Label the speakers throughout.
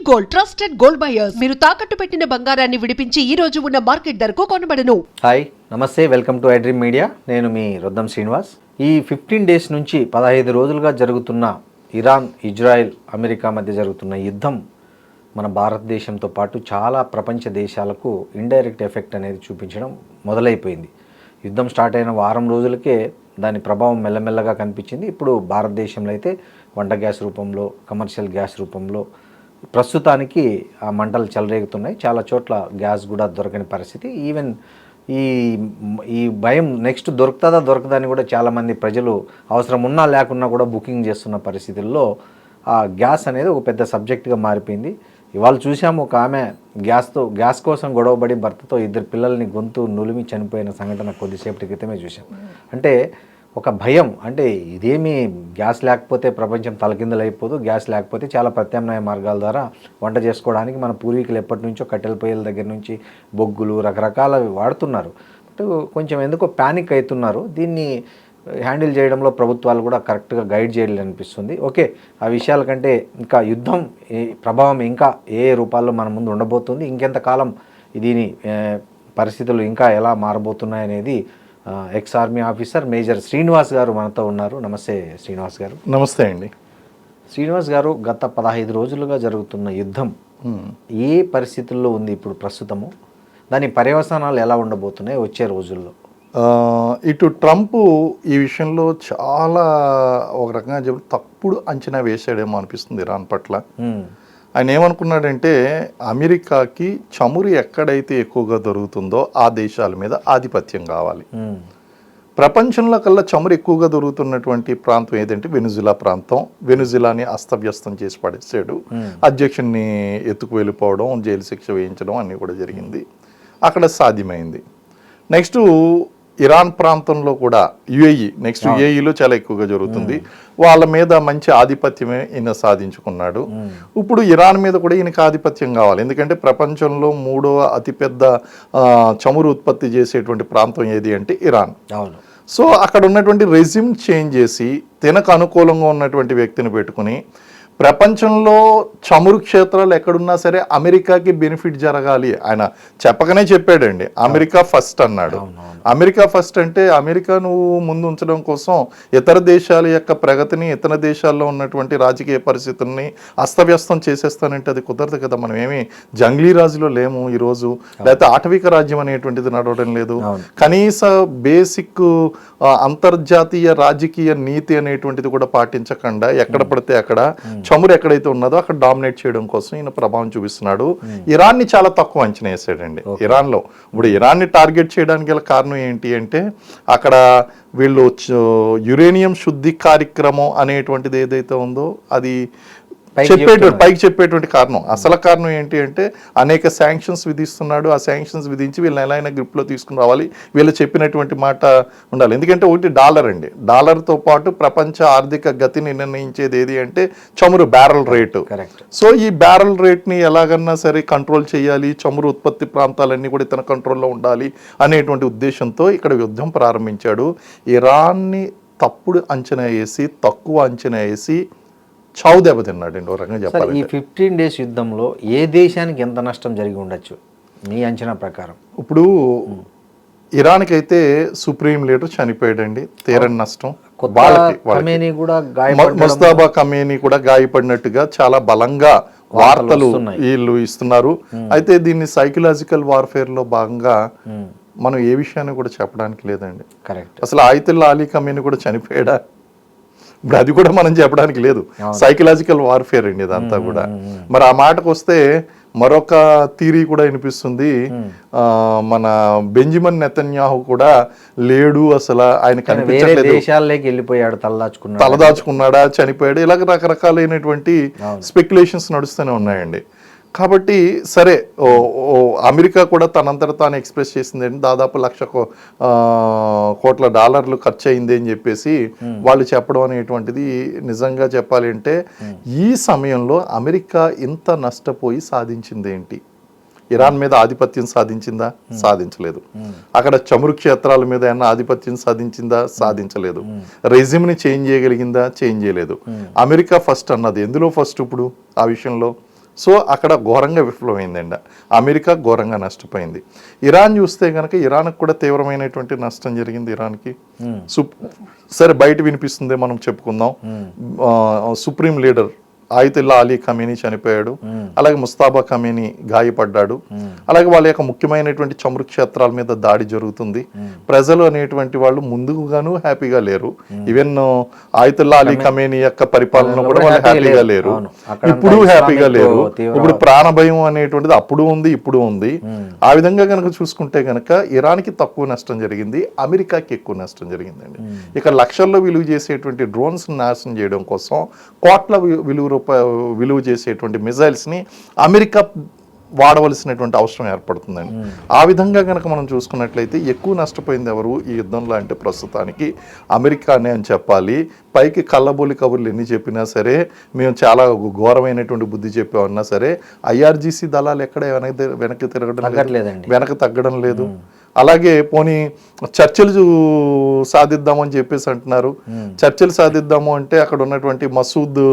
Speaker 1: Gold trusted gold buyers మీరు తాకట్టు పెట్టిన బంగారాన్ని విడిపించి ఈ రోజు ఉన్న మార్కెట్ ధరకు కొనబడను.
Speaker 2: హాయ్ నమస్తే, వెల్కమ్ టు ఐడ్రీమ్ మీడియా. నేను మీ రొద్దం శ్రీనివాస్. ఈ 15 డేస్ నుంచి 15 రోజులుగా జరుగుతున్న ఇరాన్, ఇజ్రాయెల్, అమెరికా మధ్య జరుగుతున్న యుద్ధం మన భారతదేశంతో పాటు చాలా ప్రపంచ దేశాలకు ఇండైరెక్ట్ ఎఫెక్ట్ అనేది చూపించడం మొదలైపోయింది. యుద్ధం స్టార్ట్ అయిన వారం రోజులకే దాని ప్రభావం మెల్లమెల్లగా కనిపించింది. ఇప్పుడు భారతదేశంలో అయితే వంట గ్యాస్ రూపంలో, కమర్షియల్ గ్యాస్ రూపంలో ప్రస్తుతానికి ఆ మంటలు చెలరేగుతున్నాయి. చాలా చోట్ల గ్యాస్ కూడా దొరకని పరిస్థితి. ఈవెన్ ఈ భయం నెక్స్ట్ దొరకదా అని కూడా చాలామంది ప్రజలు అవసరం ఉన్నా లేకున్నా కూడా బుకింగ్ చేస్తున్న పరిస్థితుల్లో ఆ గ్యాస్ అనేది ఒక పెద్ద సబ్జెక్ట్గా మారిపోయింది. ఇవాళ చూసాము, ఒక ఆమె గ్యాస్ కోసం గొడవబడి భర్తతో 2 పిల్లల్ని గొంతు నులిమి చనిపోయిన సంఘటన కొద్దిసేపటి క్రితమే చూసాం. అంటే ఒక భయం, అంటే ఇదేమి గ్యాస్ లేకపోతే ప్రపంచం తలకిందలైపోదు, గ్యాస్ లేకపోతే చాలా ప్రత్యామ్నాయ మార్గాల ద్వారా వంట చేసుకోవడానికి మన పూర్వీకులు ఎప్పటి నుంచో కట్టెల పొయ్యిల దగ్గర నుంచి బొగ్గులు రకరకాలవి వాడుతున్నారు. బట్ కొంచెం ఎందుకో ప్యానిక్ అవుతున్నారు. దీన్ని హ్యాండిల్ చేయడంలో ప్రభుత్వాలు కూడా కరెక్ట్గా గైడ్ చేయాలి అనిపిస్తుంది. ఓకే, ఆ విషయాల కంటే ఇంకా యుద్ధం ప్రభావం ఇంకా ఏ రూపాల్లో మన ముందు ఉండబోతుంది, ఇంకెంతకాలం దీని పరిస్థితులు ఇంకా ఎలా మారబోతున్నాయి అనేది ex army officer major Srinivas గారు మనతో ఉన్నారు. నమస్తే శ్రీనివాస్ గారు.
Speaker 3: నమస్తే అండి.
Speaker 2: శ్రీనివాస్ గారు, గత 15 రోజులుగా జరుగుతున్న యుద్ధం ఏ పరిస్థితుల్లో ఉంది ఇప్పుడు ప్రస్తుతము? దాని పర్యవసానాలు ఎలా ఉండబోతున్నాయి వచ్చే రోజుల్లో?
Speaker 3: ఇటు ట్రంప్ ఈ విషయంలో చాలా ఒక రకంగా చెప్పి తప్పుడు అంచనా వేసాడేమో అనిపిస్తుంది ఇరాన్ పట్ల. ఆయన ఏమనుకున్నాడంటే అమెరికాకి చమురు ఎక్కడైతే ఎక్కువగా దొరుకుతుందో ఆ దేశాల మీద ఆధిపత్యం కావాలి. ప్రపంచంలో కల్లా చమురు ఎక్కువగా దొరుకుతున్నటువంటి ప్రాంతం ఏదంటే వెనుజులా ప్రాంతం. వెనుజులాని అస్తవ్యస్తం చేసి పడేసాడు. అధ్యక్షుడిని ఎత్తుకు వెళ్ళిపోవడం, జైలు శిక్ష వేయించడం అన్నీ కూడా జరిగింది. అక్కడ సాధ్యమైంది. నెక్స్ట్ ఇరాన్ ప్రాంతంలో కూడా యుఏఈలో చాలా ఎక్కువగా జరుగుతుంది. వాళ్ళ మీద మంచి ఆధిపత్యమే ఈయన సాధించుకున్నాడు. ఇప్పుడు ఇరాన్ మీద కూడా ఈయనకి ఆధిపత్యం కావాలి. ఎందుకంటే ప్రపంచంలో 3వ అతిపెద్ద చమురు ఉత్పత్తి చేసేటువంటి ప్రాంతం ఏది అంటే ఇరాన్. సో అక్కడ ఉన్నటువంటి రెజ్యూమ్ చేంజ్ చేసి తనకు అనుకూలంగా ఉన్నటువంటి వ్యక్తిని పెట్టుకుని ప్రపంచంలో చమురు క్షేత్రాలు ఎక్కడున్నా సరే అమెరికాకి బెనిఫిట్ జరగాలి. ఆయన చెప్పకనే చెప్పాడండి, అమెరికా ఫస్ట్ అన్నాడు. అమెరికా ఫస్ట్ అంటే అమెరికా నువ్వు ముందు ఉంచడం కోసం ఇతర దేశాల యొక్క ప్రగతిని, ఇతర దేశాల్లో ఉన్నటువంటి రాజకీయ పరిస్థితుల్ని అస్తవ్యస్తం చేసేస్తానంటే అది కుదరదు కదా. మనం ఏమి జంగ్లీ రాజులో లేము ఈరోజు, లేకపోతే ఆటవిక రాజ్యం అనేటువంటిది నడవడం లేదు. కనీస బేసిక్ అంతర్జాతీయ రాజకీయ నీతి అనేటువంటిది కూడా పాటించకుండా ఎక్కడ పడితే అక్కడ చమురు ఎక్కడైతే ఉన్నదో అక్కడ డామినేట్ చేయడం కోసం ఈయన ప్రభావం చూపిస్తున్నాడు. ఇరాన్ని చాలా తక్కువ అంచనా వేసాడండి. ఇరాన్లో ఇప్పుడు ఇరాన్ని టార్గెట్ చేయడానికి గల కారణం ఏంటి అంటే అక్కడ వీళ్ళు యురేనియం శుద్ధి కార్యక్రమం అనేటువంటిది ఏదైతే ఉందో అది పైకి చెప్పేటువంటి కారణం. అసలు కారణం ఏంటి అంటే అనేక శాంక్షన్స్ విధిస్తున్నాడు. ఆ శాంక్షన్స్ విధించి వీళ్ళని ఎలా అయినా గ్రిప్లో తీసుకుని రావాలి, వీళ్ళు చెప్పినటువంటి మాట ఉండాలి. ఎందుకంటే ఒకటి డాలర్ అండి, డాలర్తో పాటు ప్రపంచ ఆర్థిక గతిని నిర్ణయించేది ఏది అంటే చమురు బ్యారల్ రేటు. సో ఈ బ్యారల్ రేట్ని ఎలాగన్నా సరే కంట్రోల్ చేయాలి, చమురు ఉత్పత్తి ప్రాంతాలన్నీ కూడా ఇతని కంట్రోల్లో ఉండాలి అనేటువంటి ఉద్దేశంతో ఇక్కడ యుద్ధం ప్రారంభించాడు. ఇరాన్ని తప్పుడు అంచనా వేసి, తక్కువ అంచనా వేసి చావు దెబ్బతిన్నాడు అండి. ఒక రకంగా చెప్పాలి.
Speaker 2: ఈ 15 డేస్ యుద్ధంలో ఏ దేశానికి ఎంత నష్టం జరిగి ఉండొచ్చు మీ అంచనా ప్రకారం?
Speaker 3: ఇప్పుడు ఇరాన్కి అయితే సుప్రీం లీడర్ చనిపోయాడండి, తీరని నష్టం. ముస్తాబా ఖమేనీ కూడా గాయపడినట్టుగా చాలా బలంగా వార్తలు వీళ్ళు ఇస్తున్నారు. అయితే దీన్ని సైకలాజికల్ వార్ఫేర్ లో భాగంగా మనం ఏ విషయాన్ని కూడా చెప్పడానికి లేదండి. అసలు ఆయితుల్లా అలీ ఖమేనీ కూడా చనిపోయాడా, ఇప్పుడు అది కూడా మనం చెప్పడానికి లేదు. సైకలాజికల్ వార్ఫేర్ అండి ఇదంతా కూడా. మరి ఆ మాటకు వస్తే మరొక థియరీ కూడా వినిపిస్తుంది, మన బెంజమిన్ నెతన్యాహు కూడా లేడు, అసలు ఆయన కనిపించట్లేదు,
Speaker 2: దేశాల్లోకి వెళ్ళిపోయాడు,
Speaker 3: తలదాచుకున్నాడా, చనిపోయాడు, ఇలాగ రకరకాలైనటువంటి స్పెక్యులేషన్స్ నడుస్తూనే ఉన్నాయండి. కాబట్టి సరే, అమెరికా కూడా తనంతట తాను ఎక్స్ప్రెస్ చేసింది దాదాపు $1,00,000 కోట్ల ఖర్చు అయింది అని చెప్పేసి వాళ్ళు చెప్పడం అనేటువంటిది నిజంగా చెప్పాలి అంటే ఈ సమయంలో అమెరికా ఇంత నష్టపోయి సాధించింది ఏంటి? ఇరాన్ మీద ఆధిపత్యం సాధించిందా? సాధించలేదు. అక్కడ చమురు క్షేత్రాల మీద ఏమన్నా ఆధిపత్యం సాధించిందా? సాధించలేదు. రెజిమ్ని చేంజ్ చేయగలిగిందా? చేంజ్ చేయలేదు. అమెరికా ఫస్ట్ అన్నది ఎందులో ఫస్ట్ ఇప్పుడు ఆ విషయంలో? సో అక్కడ ఘోరంగా విఫలమైందండి. అమెరికా ఘోరంగా నష్టపోయింది. ఇరాన్ చూస్తే కనుక ఇరాన్కి కూడా తీవ్రమైనటువంటి నష్టం జరిగింది. ఇరాన్కి సరే బయట వినిపిస్తుంది, మనం చెప్పుకుందాం. సుప్రీం లీడర్ ఆయితుల్లా అలీ ఖమేనీ చనిపోయాడు. అలాగే ముస్తాబా ఖమేనీ గాయపడ్డాడు. అలాగే వాళ్ళ యొక్క ముఖ్యమైనటువంటి చమురు క్షేత్రాల మీద దాడి జరుగుతుంది. ప్రజలు అనేటువంటి వాళ్ళు ముందుగాను హ్యాపీగా లేరు. ఈవెన్ ఆయితుల్లా అలీ ఖమేనీ యొక్క పరిపాలన కూడా వాళ్ళు హ్యాపీగా లేరు. ఇప్పుడు హ్యాపీగా లేరు. ఇప్పుడు ప్రాణభయం అనేటువంటిది అప్పుడు ఉంది, ఇప్పుడు ఉంది. ఆ విధంగా కనుక చూసుకుంటే కనుక ఇరాన్కి తక్కువ నష్టం జరిగింది, అమెరికాకి ఎక్కువ నష్టం జరిగిందండి. ఇక లక్షల్లో విలువ చేసేటువంటి డ్రోన్స్ నాశనం చేయడం కోసం కోట్ల విలువ చేసేటువంటి మిజైల్స్ని అమెరికా వాడవలసినటువంటి అవసరం ఏర్పడుతుందండి. ఆ విధంగా కనుక మనం చూసుకున్నట్లయితే ఎక్కువ నష్టపోయింది ఎవరు ఈ యుద్ధంలో అంటే ప్రస్తుతానికి అమెరికానే అని చెప్పాలి. పైకి కళ్ళబోలి కబుర్లు ఎన్ని చెప్పినా సరే, మేము చాలా ఘోరమైనటువంటి బుద్ధి చెప్పామన్నా సరే, ఐఆర్జీసీ దళాలు ఎక్కడ వెనక్కి తిరగడం లేదు, వెనక్కి తగ్గడం లేదు. అలాగే పోనీ చర్చలు సాధిద్దామని చెప్పేసి అంటున్నారు. చర్చలు సాధిద్దాము అంటే అక్కడ ఉన్నటువంటి మసూద్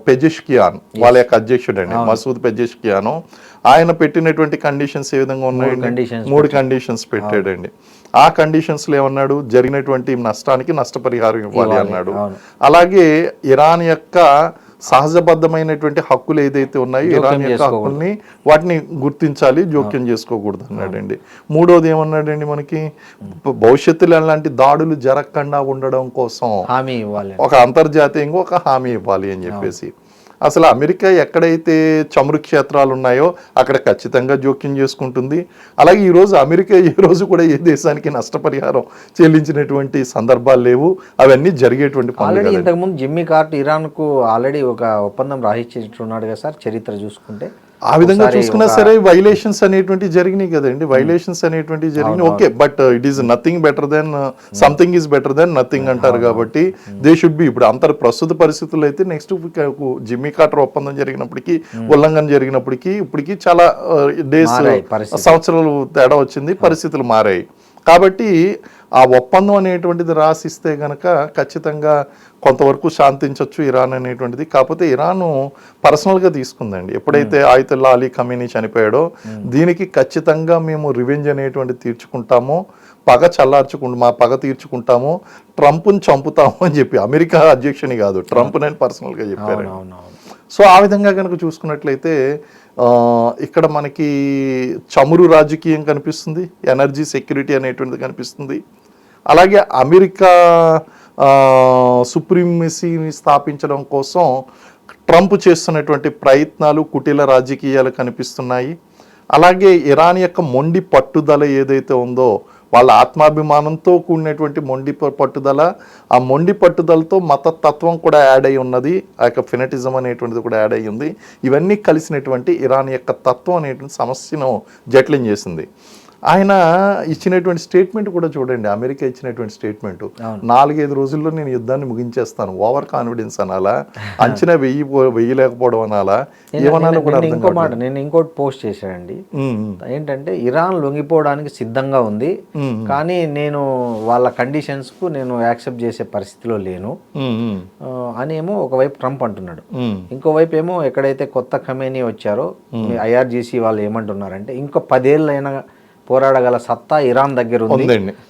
Speaker 3: పెజెష్కియాన్ వాళ్ళ యొక్క అధ్యక్షుడు అండి, మసూద్ పెజెష్కియాన్, ఆయన పెట్టినటువంటి కండిషన్స్ ఏ విధంగా ఉన్నాయండి? 3 కండిషన్స్ పెట్టాడండి. ఆ కండిషన్స్ లో ఏమన్నాడు? జరిగినటువంటి నష్టానికి నష్టపరిహారం ఇవ్వాలి అన్నాడు. అలాగే ఇరాన్ యొక్క సహజబద్ధమైనటువంటి హక్కులు ఏదైతే ఉన్నాయో ఇరాన్ యొక్క హక్కుల్ని వాటిని గుర్తించాలి, జోక్యం చేసుకోకూడదు అన్నాడండి. మూడోది ఏమన్నాడండి? మనకి భవిష్యత్తులో అలాంటి దాడులు జరగకుండా ఉండడం కోసం
Speaker 2: హామీ ఇవ్వాలి,
Speaker 3: ఒక అంతర్జాతీయంగా ఒక హామీ ఇవ్వాలి అని చెప్పేసి. అసలు అమెరికా ఎక్కడైతే చమురు క్షేత్రాలు ఉన్నాయో అక్కడ ఖచ్చితంగా జోక్యం చేసుకుంటుంది. అలాగే ఈరోజు అమెరికా ఏ రోజు కూడా ఏ దేశానికి నష్టపరిహారం చెల్లించినటువంటి సందర్భాలు లేవు. అవన్నీ జరిగేటువంటి
Speaker 2: ఆల్రెడీ ఇంతకుముందు జిమ్మీ కార్టర్ ఇరాన్కు ఆల్రెడీ ఒక ఒప్పందం రాసిచ్చేట్టున్నాడు కదా సార్, చరిత్ర చూసుకుంటే.
Speaker 3: ఆ విధంగా చూసుకున్నా సరే వైలేషన్స్ అనేటువంటి జరిగినాయి కదండి. వైలేషన్స్ అనేటువంటి జరిగినాయి, okay, but it is nothing better than something is better than nothing అంటారు కాబట్టి దే షుడ్ బి. ఇప్పుడు ప్రస్తుత పరిస్థితుల్లో అయితే నెక్స్ట్ జిమ్మీ కార్టర్ ఒప్పందం జరిగినప్పటికీ, ఉల్లంఘన జరిగినప్పటికీ ఇప్పటికీ చాలా డేస్ సంవత్సరాలు తేడా వచ్చింది, పరిస్థితులు మారాయి. కాబట్టి ఆ ఒప్పందం అనేటువంటిది రాసిస్తే గనక ఖచ్చితంగా కొంతవరకు శాంతించవచ్చు ఇరాన్ అనేటువంటిది. కాకపోతే ఇరాన్ పర్సనల్గా తీసుకుందండి. ఎప్పుడైతే ఆయితుల్లా అలీ ఖమేనీ చనిపోయాడో దీనికి ఖచ్చితంగా మేము రివెంజ్ అనేటువంటిది తీర్చుకుంటాము, మా పగ తీర్చుకుంటాము, ట్రంప్ని చంపుతాము అని చెప్పి అమెరికా అధ్యక్షుని కాదు, ట్రంప్ నేను పర్సనల్గా చెప్పారు. సో ఆ విధంగా కనుక చూసుకున్నట్లయితే ఇక్కడ మనకి చమురు రాజకీయం కనిపిస్తుంది, ఎనర్జీ సెక్యూరిటీ అనేటువంటిది కనిపిస్తుంది. అలాగే అమెరికా సుప్రీమసీని స్థాపించడం కోసం ట్రంప్ చేస్తున్నటువంటి ప్రయత్నాలు, కుటిల రాజకీయాలు కనిపిస్తున్నాయి. అలాగే ఇరాన్ యొక్క మొండి పట్టుదల ఏదైతే ఉందో, వాళ్ళ ఆత్మాభిమానంతో కూడినటువంటి మొండి పట్టుదల, ఆ మొండి పట్టుదలతో మతతత్వం కూడా యాడ్ అయి ఉన్నది, ఆ యొక్క ఫెనటిజం అనేటువంటిది కూడా యాడ్ అయ్యి ఉంది. ఇవన్నీ కలిసినటువంటి ఇరాన్ యొక్క తత్వం అనేటువంటి సమస్యను జటిలం చేసింది. ఆయన ఇచ్చినటువంటి స్టేట్మెంట్ కూడా చూడండి, అమెరికా ఇచ్చినటువంటి స్టేట్మెంట్ 4-5 రోజుల్లో నేను యుద్ధాన్ని ముగించేస్తాను. ఓవర్ కాన్ఫిడెన్స్ అనాలా, అంచనా వెయ్యలేకపోవడం అనాలా, ఏమనాలో కూడా అర్థం
Speaker 2: ఇంకో మాట నేను ఇంకోటి పోస్ట్ చేశానండి. ఏంటంటే ఇరాన్ లొంగిపోవడానికి సిద్ధంగా ఉంది, కానీ నేను వాళ్ళ కండిషన్స్ కు నేను యాక్సెప్ట్ చేసే పరిస్థితిలో లేను అని ఏమో ఒకవైపు ట్రంప్ అంటున్నాడు. ఇంకోవైపు ఏమో ఎక్కడైతే కొత్త ఖమేనీ వచ్చారో ఐఆర్జీసీ వాళ్ళు ఏమంటున్నారంటే ఇంకో 10 ఏళ్ళైనా పోరాడగల సత్తా ఇరాన్ దగ్గర ఉంది,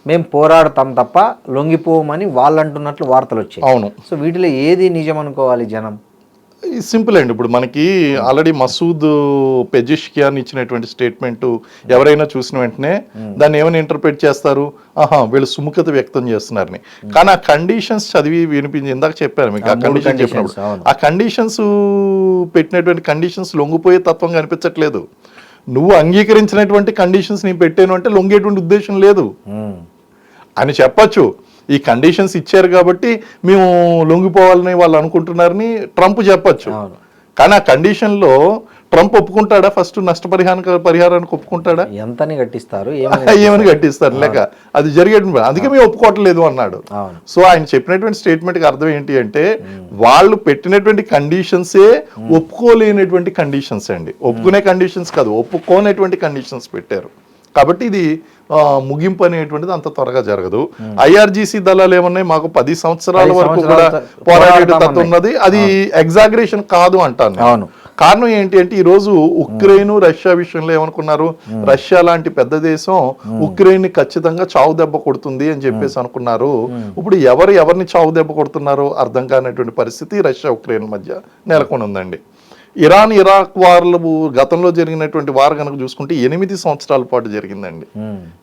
Speaker 2: మేము పోరాడతాం తప్ప లొంగిపోమని వాళ్ళు అంటున్నట్లు వార్తలు వచ్చాయి.
Speaker 3: అవును.
Speaker 2: సో వీటిలో ఏది నిజం అనుకోవాలి జనం?
Speaker 3: సింపుల్ అండి. ఇప్పుడు మనకి ఆల్రెడీ మసూద్ పెజెష్కియాన్ ఇచ్చినటువంటి స్టేట్మెంట్ ఎవరైనా చూసిన వెంటనే దాన్ని ఏమైనా ఇంటర్ప్రిట్ చేస్తారు, వీళ్ళు సుముఖత వ్యక్తం చేస్తున్నారని. కానీ ఆ కండిషన్స్ చదివి వినిపించి ఇందాక చెప్పాను మీకు, ఆ కండిషన్ చెప్పినప్పుడు ఆ కండిషన్స్ పెట్టినటువంటి కండిషన్స్ లొంగిపోయే తత్వం కనిపించట్లేదు. నువ్వు అంగీకరించినటువంటి కండిషన్స్ నేను పెట్టాను అంటే లొంగేటువంటి ఉద్దేశం లేదు అని చెప్పచ్చు. ఈ కండిషన్స్ ఇచ్చారు కాబట్టి మేము లొంగిపోవాలని వాళ్ళు అనుకుంటున్నారని ట్రంప్ చెప్పచ్చు. కానీ ఆ కండిషన్లో ట్రంప్ ఒప్పుకుంటాడా ఫస్ట్ పరిహారానికి ఒప్పుకుంటాడా?
Speaker 2: ఎంతని కట్టిస్తారు
Speaker 3: ఏమని కట్టిస్తారు లేక అది జరిగేటువంటి అందుకే మేము ఒప్పుకోవట్లేదు అన్నాడు.
Speaker 2: అవును.
Speaker 3: సో ఆయన చెప్పినటువంటి స్టేట్మెంట్ కి అర్థం ఏంటి అంటే వాళ్ళు పెట్టినటువంటి కండిషన్సే ఒప్పుకోలేనటువంటి కండిషన్స్ అండి. ఒప్పుకునే కండిషన్స్ కాదు, ఒప్పుకోనటువంటి కండిషన్స్ పెట్టారు. కాబట్టి ఇది ముగింపు అనేటువంటిది అంత త్వరగా జరగదు. ఐఆర్జీసీ దళాలు ఏమన్నాయి, మాకు 10 సంవత్సరాల వరకు కూడా పోరాడే తత్వం ఉన్నది, అది ఎగ్జాగరేషన్ కాదు అంటాను.
Speaker 2: అవును.
Speaker 3: కారణం ఏంటి అంటే ఈ రోజు ఉక్రెయిన్ రష్యా విషయంలో ఏమనుకున్నారు, రష్యా లాంటి పెద్ద దేశం ఉక్రెయిన్ ని ఖచ్చితంగా చావు దెబ్బ కొడుతుంది అని చెప్పేసి అనుకున్నారు. ఇప్పుడు ఎవరిని చావు దెబ్బ కొడుతున్నారో అర్థం కానటువంటి పరిస్థితి రష్యా ఉక్రెయిన్ మధ్య నెలకొని ఉందండి. ఇరాన్ ఇరాక్ వార్లు గతంలో జరిగినటువంటి వార్ కనుక చూసుకుంటే 8 సంవత్సరాల పాటు జరిగిందండి.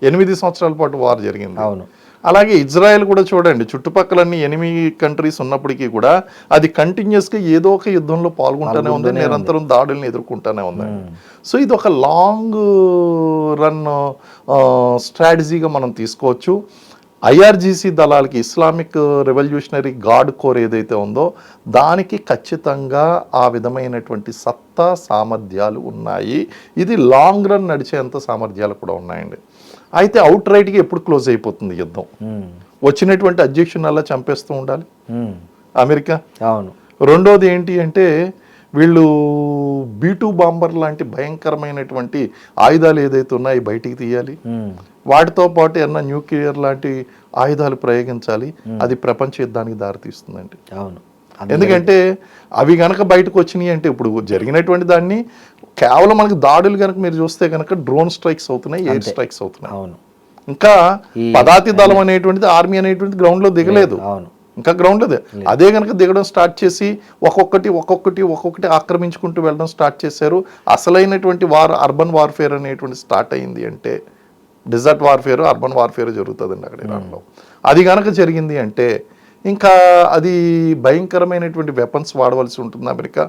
Speaker 3: 8 సంవత్సరాల పాటు వార్ జరిగింది.
Speaker 2: అవును.
Speaker 3: అలాగే ఇజ్రాయెల్ కూడా చూడండి, చుట్టుపక్కలన్నీ 8 కంట్రీస్ ఉన్నప్పటికీ కూడా అది కంటిన్యూస్ గా ఏదో ఒక యుద్ధంలో పాల్గొంటూనే ఉంది, నిరంతరం దాడుల్ని ఎదుర్కొంటూనే ఉందండి. సో ఇది ఒక లాంగ్ రన్ స్ట్రాటజీగా మనం తీసుకోవచ్చు. ఐఆర్జీసీ దళాలకి ఇస్లామిక్ రెవల్యూషనరీ గార్డ్ కోర్ ఏదైతే ఉందో దానికి ఖచ్చితంగా ఆ విధమైనటువంటి సత్తా సామర్థ్యాలు ఉన్నాయి. ఇది లాంగ్ రన్ నడిచేంత సామర్థ్యాలు కూడా ఉన్నాయండి. అయితే అవుట్ రైట్గా ఎప్పుడు క్లోజ్ అయిపోతుంది యుద్ధం? వచ్చినటువంటి అధ్యక్షుని అలా చంపేస్తూ ఉండాలి అమెరికా.
Speaker 2: అవును.
Speaker 3: రెండోది ఏంటి అంటే వీళ్ళు B-2 బాంబర్ లాంటి భయంకరమైనటువంటి ఆయుధాలు ఏదైతే ఉన్నాయో బయటికి తీయాలి. వాటితో పాటు ఏమన్నా న్యూక్లియర్ లాంటి ఆయుధాలు ప్రయోగించాలి. అది ప్రపంచ యుద్ధానికి దారితీస్తుందండి.
Speaker 2: అవును.
Speaker 3: ఎందుకంటే అవి గనక బయటకు వచ్చినాయి అంటే ఇప్పుడు జరిగినటువంటి దాన్ని కేవలం మనకి దాడులు కనుక మీరు చూస్తే కనుక డ్రోన్ స్ట్రైక్స్ అవుతున్నాయి, ఎయిర్ స్ట్రైక్స్ అవుతున్నాయి.
Speaker 2: అవును.
Speaker 3: ఇంకా పదాతి దళం అనేటువంటిది, ఆర్మీ అనేటువంటిది గ్రౌండ్ లో దిగలేదు.
Speaker 2: అవును.
Speaker 3: ఇంకా గ్రౌండ్ లేదు. అదే కనుక దిగడం స్టార్ట్ చేసి ఒక్కొక్కటి ఆక్రమించుకుంటూ వెళ్ళడం స్టార్ట్ చేశారు. అసలైనటువంటి అర్బన్ వార్ఫేర్ అనేటువంటి స్టార్ట్ అయింది అంటే డిజర్ట్ వార్ఫేర్, అర్బన్ వార్ఫేర్ జరుగుతుందండి అక్కడ ఇరాన్లో. అది కనుక జరిగింది అంటే ఇంకా అది భయంకరమైనటువంటి వెపన్స్ వాడవలసి ఉంటుంది అమెరికా.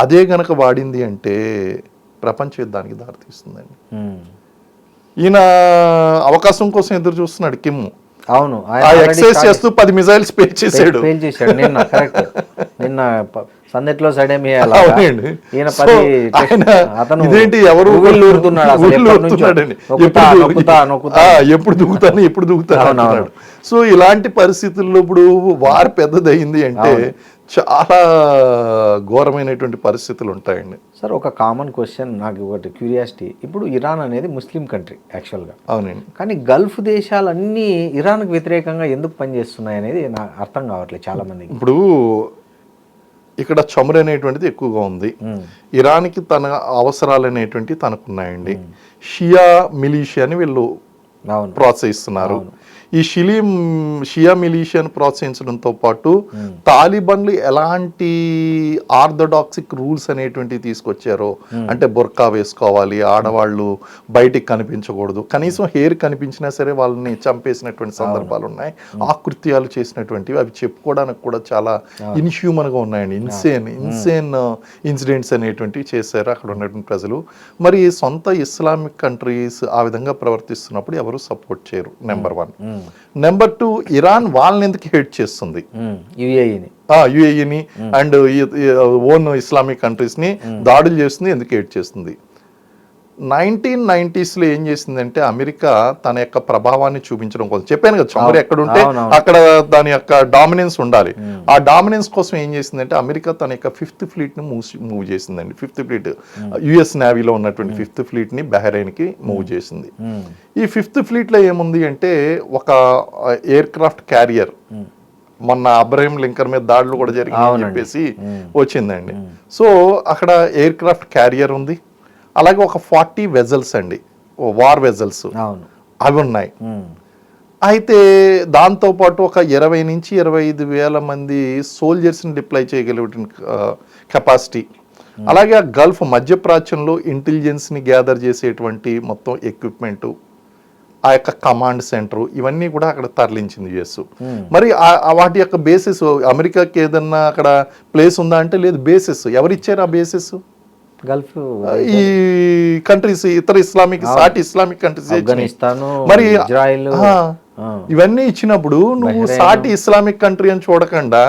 Speaker 3: అదే గనక వాడింది అంటే ప్రపంచ యుద్ధానికి దారితీస్తుందండి. ఈయన అవకాశం కోసం ఎదురు చూస్తున్నాడు కిమ్.
Speaker 2: అవును.
Speaker 3: ఎక్సైజ్ చేస్తూ 10 మిసైల్స్ పే చేశాడు.
Speaker 2: నిన్న కరెక్ట్, నిన్న సందెట్లో సడేమి
Speaker 3: ఇదేంటి ఎవరు ఎప్పుడు దిగుతాను. సో ఇలాంటి పరిస్థితుల్లో ఇప్పుడు వార్ పెద్దదయింది అంటే చాలా ఘోరమైనటువంటి పరిస్థితులు ఉంటాయండి.
Speaker 2: సార్ ఒక కామన్ క్వశ్చన్ నాకు ఒకటి క్యూరియాసిటీ, ఇప్పుడు ఇరాన్ అనేది ముస్లిం కంట్రీ యాక్చువల్గా.
Speaker 3: అవునండి.
Speaker 2: కానీ గల్ఫ్ దేశాలన్నీ ఇరాన్కు వ్యతిరేకంగా ఎందుకు పనిచేస్తున్నాయి అనేది నాకు అర్థం కావట్లేదు చాలా మందికి.
Speaker 3: ఇప్పుడు ఇక్కడ చమురు అనేటువంటిది ఎక్కువగా ఉంది. ఇరాన్కి తన అవసరాలు అనేటువంటి తనకున్నాయండి. షియా మిలీషియాని వీళ్ళు ప్రోత్సహిస్తున్నారు. ఈ షియా మిలీషియాను ప్రోత్సహించడంతో పాటు తాలిబన్లు ఎలాంటి ఆర్థోడాక్సిక్ రూల్స్ అనేటువంటివి తీసుకొచ్చారో, అంటే బుర్కా వేసుకోవాలి, ఆడవాళ్ళు బయటికి కనిపించకూడదు, కనీసం హెయిర్ కనిపించినా సరే వాళ్ళని చంపేసినటువంటి సందర్భాలు ఉన్నాయి, ఆకృత్యాలు చేసినటువంటివి. అవి చెప్పుకోవడానికి కూడా చాలా ఇన్హ్యూమన్గా ఉన్నాయండి. ఇన్సేన్ ఇన్సిడెంట్స్ అనేటువంటివి చేశారు అక్కడ ఉన్నటువంటి ప్రజలు. మరి సొంత ఇస్లామిక్ కంట్రీస్ ఆ విధంగా ప్రవర్తిస్తున్నప్పుడు ఎవరు సపోర్ట్ చేయరు, నెంబర్ 1. నెంబర్ 2, ఇరాన్ వాళ్ళని ఎందుకు హేట్ చేస్తుంది? యుఏఈని అండ్ ఓన్ ఇస్లామిక్ కంట్రీస్ ని దాడులు చేస్తుంది, ఎందుకు హేట్ చేస్తుంది? 1990s ఏం చేసిందంటే అమెరికా తన యొక్క ప్రభావాన్ని చూపించడం కోసం, చెప్పాను కదా చమురు ఎక్కడుంటే అక్కడ దాని యొక్క డామినెన్స్ ఉండాలి. ఆ డామినెన్స్ కోసం ఏం చేసిందంటే అమెరికా తన యొక్క 5th ఫ్లీట్ ని మూవ్ చేసిందండి. 5th ఫ్లీట్ యుఎస్ నేవీలో ఉన్నటువంటి 5th ఫ్లీట్ ని బహ్రెయిన్ కి మూవ్ చేసింది. ఈ 5th ఫ్లీట్ లో ఏముంది అంటే ఒక ఎయిర్ క్రాఫ్ట్ క్యారియర్, మొన్న అబ్రహీం లింకన్ మీద దాడులు కూడా జరిగిందని చెప్పేసి వచ్చిందండి. సో అక్కడ ఎయిర్ క్రాఫ్ట్ క్యారియర్ ఉంది. అలాగే ఒక 40 వెజల్స్ అండి, వార్ వెజల్స్ అవి ఉన్నాయి. అయితే దాంతోపాటు ఒక 20 నుంచి 25 వేల మంది సోల్జర్స్ని డిప్లాయ్ చేయగలిగే కెపాసిటీ, అలాగే ఆ గల్ఫ్ మధ్యప్రాచ్యంలో ఇంటెలిజెన్స్ని గ్యాదర్ చేసేటువంటి మొత్తం ఎక్విప్మెంటు, ఆ యొక్క కమాండ్ సెంటర్, ఇవన్నీ కూడా అక్కడ తరలించింది యుఎస్. మరి వాటి యొక్క బేసిస్ అమెరికాకి ఏదన్నా అక్కడ ప్లేస్ ఉందా అంటే లేదు. బేసిస్ ఎవరిచ్చారు? ఆ బేసిస్
Speaker 2: గల్ఫ్
Speaker 3: ఈ కంట్రీస్, ఇతర ఇస్లామిక్ కంట్రీస్.
Speaker 2: ఆఫ్ఘనిస్తాన్,
Speaker 3: మరి
Speaker 2: ఇజ్రాయెల్,
Speaker 3: ఇవన్నీ ఇచ్చినప్పుడు నువ్వు సాటి ఇస్లామిక్ కంట్రీ అని చూడకుండా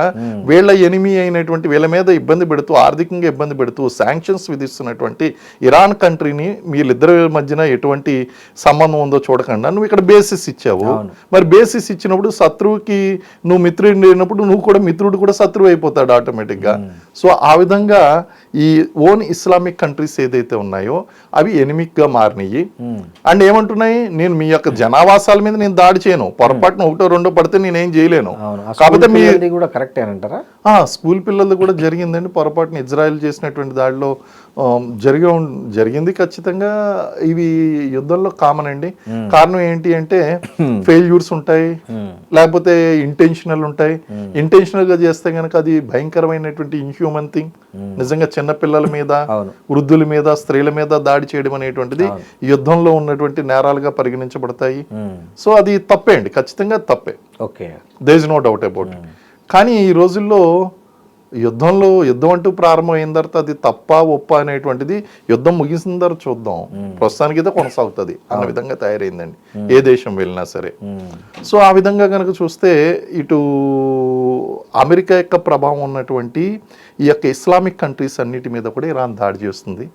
Speaker 3: వీళ్ళ ఎనిమి అయినటువంటి వీళ్ళ మీద ఇబ్బంది పెడుతూ ఆర్థికంగా ఇబ్బంది పెడుతూ శాంక్షన్స్ విధిస్తున్నటువంటి ఇరాన్ కంట్రీని వీళ్ళిద్దరి మధ్యన ఎటువంటి సంబంధం ఉందో చూడకుండా నువ్వు ఇక్కడ బేసిస్ ఇచ్చావు. మరి బేసిస్ ఇచ్చినప్పుడు శత్రువుకి నువ్వు మిత్రుడు అయినప్పుడు నువ్వు కూడా మిత్రుడు కూడా శత్రువు అయిపోతాడు ఆటోమేటిక్గా. సో ఆ విధంగా ఈ ఓన్ ఇస్లామిక్ కంట్రీస్ ఏదైతే ఉన్నాయో అవి ఎనిమిక్ గా మారినాయి. అండ్ ఏమంటున్నాయి, నేను మీ యొక్క జనావాసాల మీద నేను దాడి చేయను, పొరపాటున ఒకటో రెండో పడితే నేనేం చేయలేను. కాకపోతే మీ
Speaker 2: కూడా కరెక్ట్ అంటారా?
Speaker 3: స్కూల్ పిల్లలది కూడా జరిగిందండి పొరపాటున. ఇజ్రాయెల్ చేసినటువంటి దాడిలో జరిగింది ఖచ్చితంగా. ఇవి యుద్ధంలో కామన్ అండి. కారణం ఏంటి అంటే ఫెయిల్యూర్స్ ఉంటాయి, లేకపోతే ఇంటెన్షనల్ ఉంటాయి. ఇంటెన్షనల్ గా చేస్తే కనుక అది భయంకరమైనటువంటి ఇన్హ్యూమన్ థింగ్. నిజంగా చిన్న పిల్లల మీద, వృద్ధుల మీద, స్త్రీల మీద దాడి చేయడం అనేటువంటిది యుద్ధంలో ఉన్నటువంటి నేరాలుగా పరిగణించబడతాయి. సో అది తప్పే అండి, ఖచ్చితంగా తప్పే.
Speaker 2: Okay,
Speaker 3: there is no doubt about. కానీ ఈ రోజుల్లో యుద్ధం అంటూ ప్రారంభమైన తర్వాత అది తప్ప ఒప్ప అనేటువంటిది యుద్ధం ముగిసిన తర్వాత చూద్దాం, ప్రస్తుతానికి అయితే కొనసాగుతుంది అన్న విధంగా తయారైందండి ఏ దేశం వెళ్ళినా సరే. సో ఆ విధంగా కనుక చూస్తే ఇటు అమెరికా యొక్క ప్రభావం ఉన్నటువంటి ఈ యొక్క ఇస్లామిక్ కంట్రీస్ అన్నిటి మీద కూడా ఇరాన్ దాడి చేస్తుంది.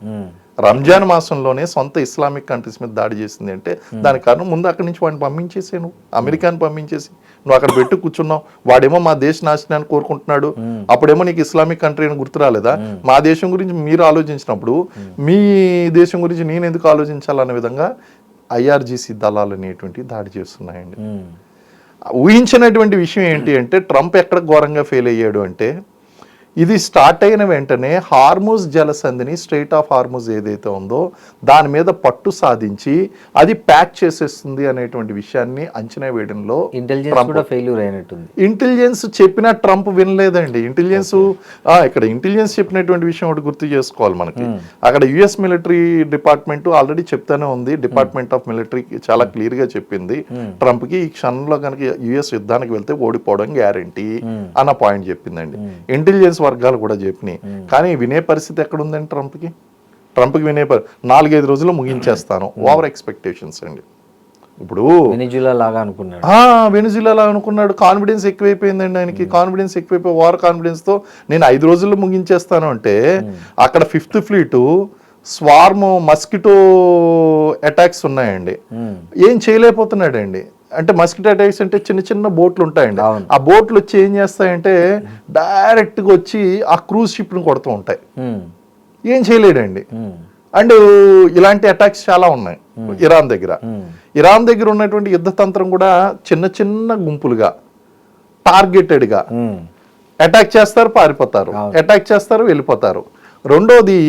Speaker 3: రంజాన్ మాసంలోనే సొంత ఇస్లామిక్ కంట్రీస్ మీద దాడి చేసింది అంటే దానికి కారణం ముందు అక్కడి నుంచి వాడిని పంపించేసే, నువ్వు అమెరికాని పంపించేసి నువ్వు అక్కడ పెట్టి కూర్చున్నావు. వాడేమో మా దేశ నాశనాన్ని కోరుకుంటున్నాడు, అప్పుడేమో నీకు ఇస్లామిక్ కంట్రీ అని గుర్తు రాలేదా? మా దేశం గురించి మీరు ఆలోచించినప్పుడు మీ దేశం గురించి నేను ఎందుకు ఆలోచించాలనే విధంగా IRGC దళాలు అనేటువంటి దాడి చేస్తున్నాయండి. ఊహించినటువంటి విషయం ఏంటి అంటే ట్రంప్ ఎక్కడ ఘోరంగా ఫెయిల్ అయ్యాడు అంటే, ఇది స్టార్ట్ అయిన వెంటనే హార్మూజ్ జలసంధిని, స్ట్రెయిట్ ఆఫ్ హార్మూజ్ ఏదైతే ఉందో దాని మీద పట్టు సాధించి అది ప్యాక్ చేసేస్తుంది అనేటువంటి విషయాన్ని అంచనా వేయడంలో ఇంటెలిజెన్స్ చెప్పినా ట్రంప్ వినలేదండి. ఇక్కడ ఇంటెలిజెన్స్ చెప్పినటువంటి విషయం ఒకటి గుర్తు చేసుకోవాలి మనకి. అక్కడ US మిలిటరీ డిపార్ట్మెంట్ ఆల్రెడీ చెప్తానే ఉంది, డిపార్ట్మెంట్ ఆఫ్ మిలిటరీ చాలా క్లియర్ గా చెప్పింది ట్రంప్ కి ఈ క్షణంలో కనుక US యుద్ధానికి వెళ్తే ఓడిపోవడం గ్యారంటీ అన్న పాయింట్ చెప్పిందండి. ఇంటెలిజెన్స్ వర్గాలు కూడా చెప్పినాయి. కానీ వినే పరిస్థితి ఎక్కడుందండి ట్రంప్కి వినే 4-5 రోజుల్లో ముగించేస్తాను. ఓవర్ ఎక్స్పెక్టేషన్స్ అండి. ఇప్పుడు
Speaker 2: వెనిజులా లాగా
Speaker 3: అనుకున్నాడు. కాన్ఫిడెన్స్ ఎక్కువైపోయిందండి ఆయనకి. కాన్ఫిడెన్స్ ఎక్కువైపోయి ఓవర్ కాన్ఫిడెన్స్ తో నేను 5 రోజుల్లో ముగించేస్తాను అంటే అక్కడ 5th fleet swarm mosquito attacks ఉన్నాయండి, ఏం చేయలేకపోతున్నాడండి. అంటే మస్కిటో అటాక్స్ అంటే చిన్న చిన్న బోట్లు ఉంటాయండి, ఆ బోట్లు వచ్చి ఏం చేస్తాయంటే డైరెక్ట్ గా వచ్చి ఆ క్రూజ్ షిప్ ని కొడుతూ ఉంటాయి, ఏం చేయలేడండి. అండ్ ఇలాంటి అటాక్స్ చాలా ఉన్నాయి ఇరాన్ దగ్గర ఉన్నటువంటి యుద్ధ తంత్రం కూడా చిన్న చిన్న గుంపులుగా టార్గెటెడ్ గా అటాక్ చేస్తారు, పారిపోతారు, అటాక్ చేస్తారు, వెళ్ళిపోతారు. రెండోది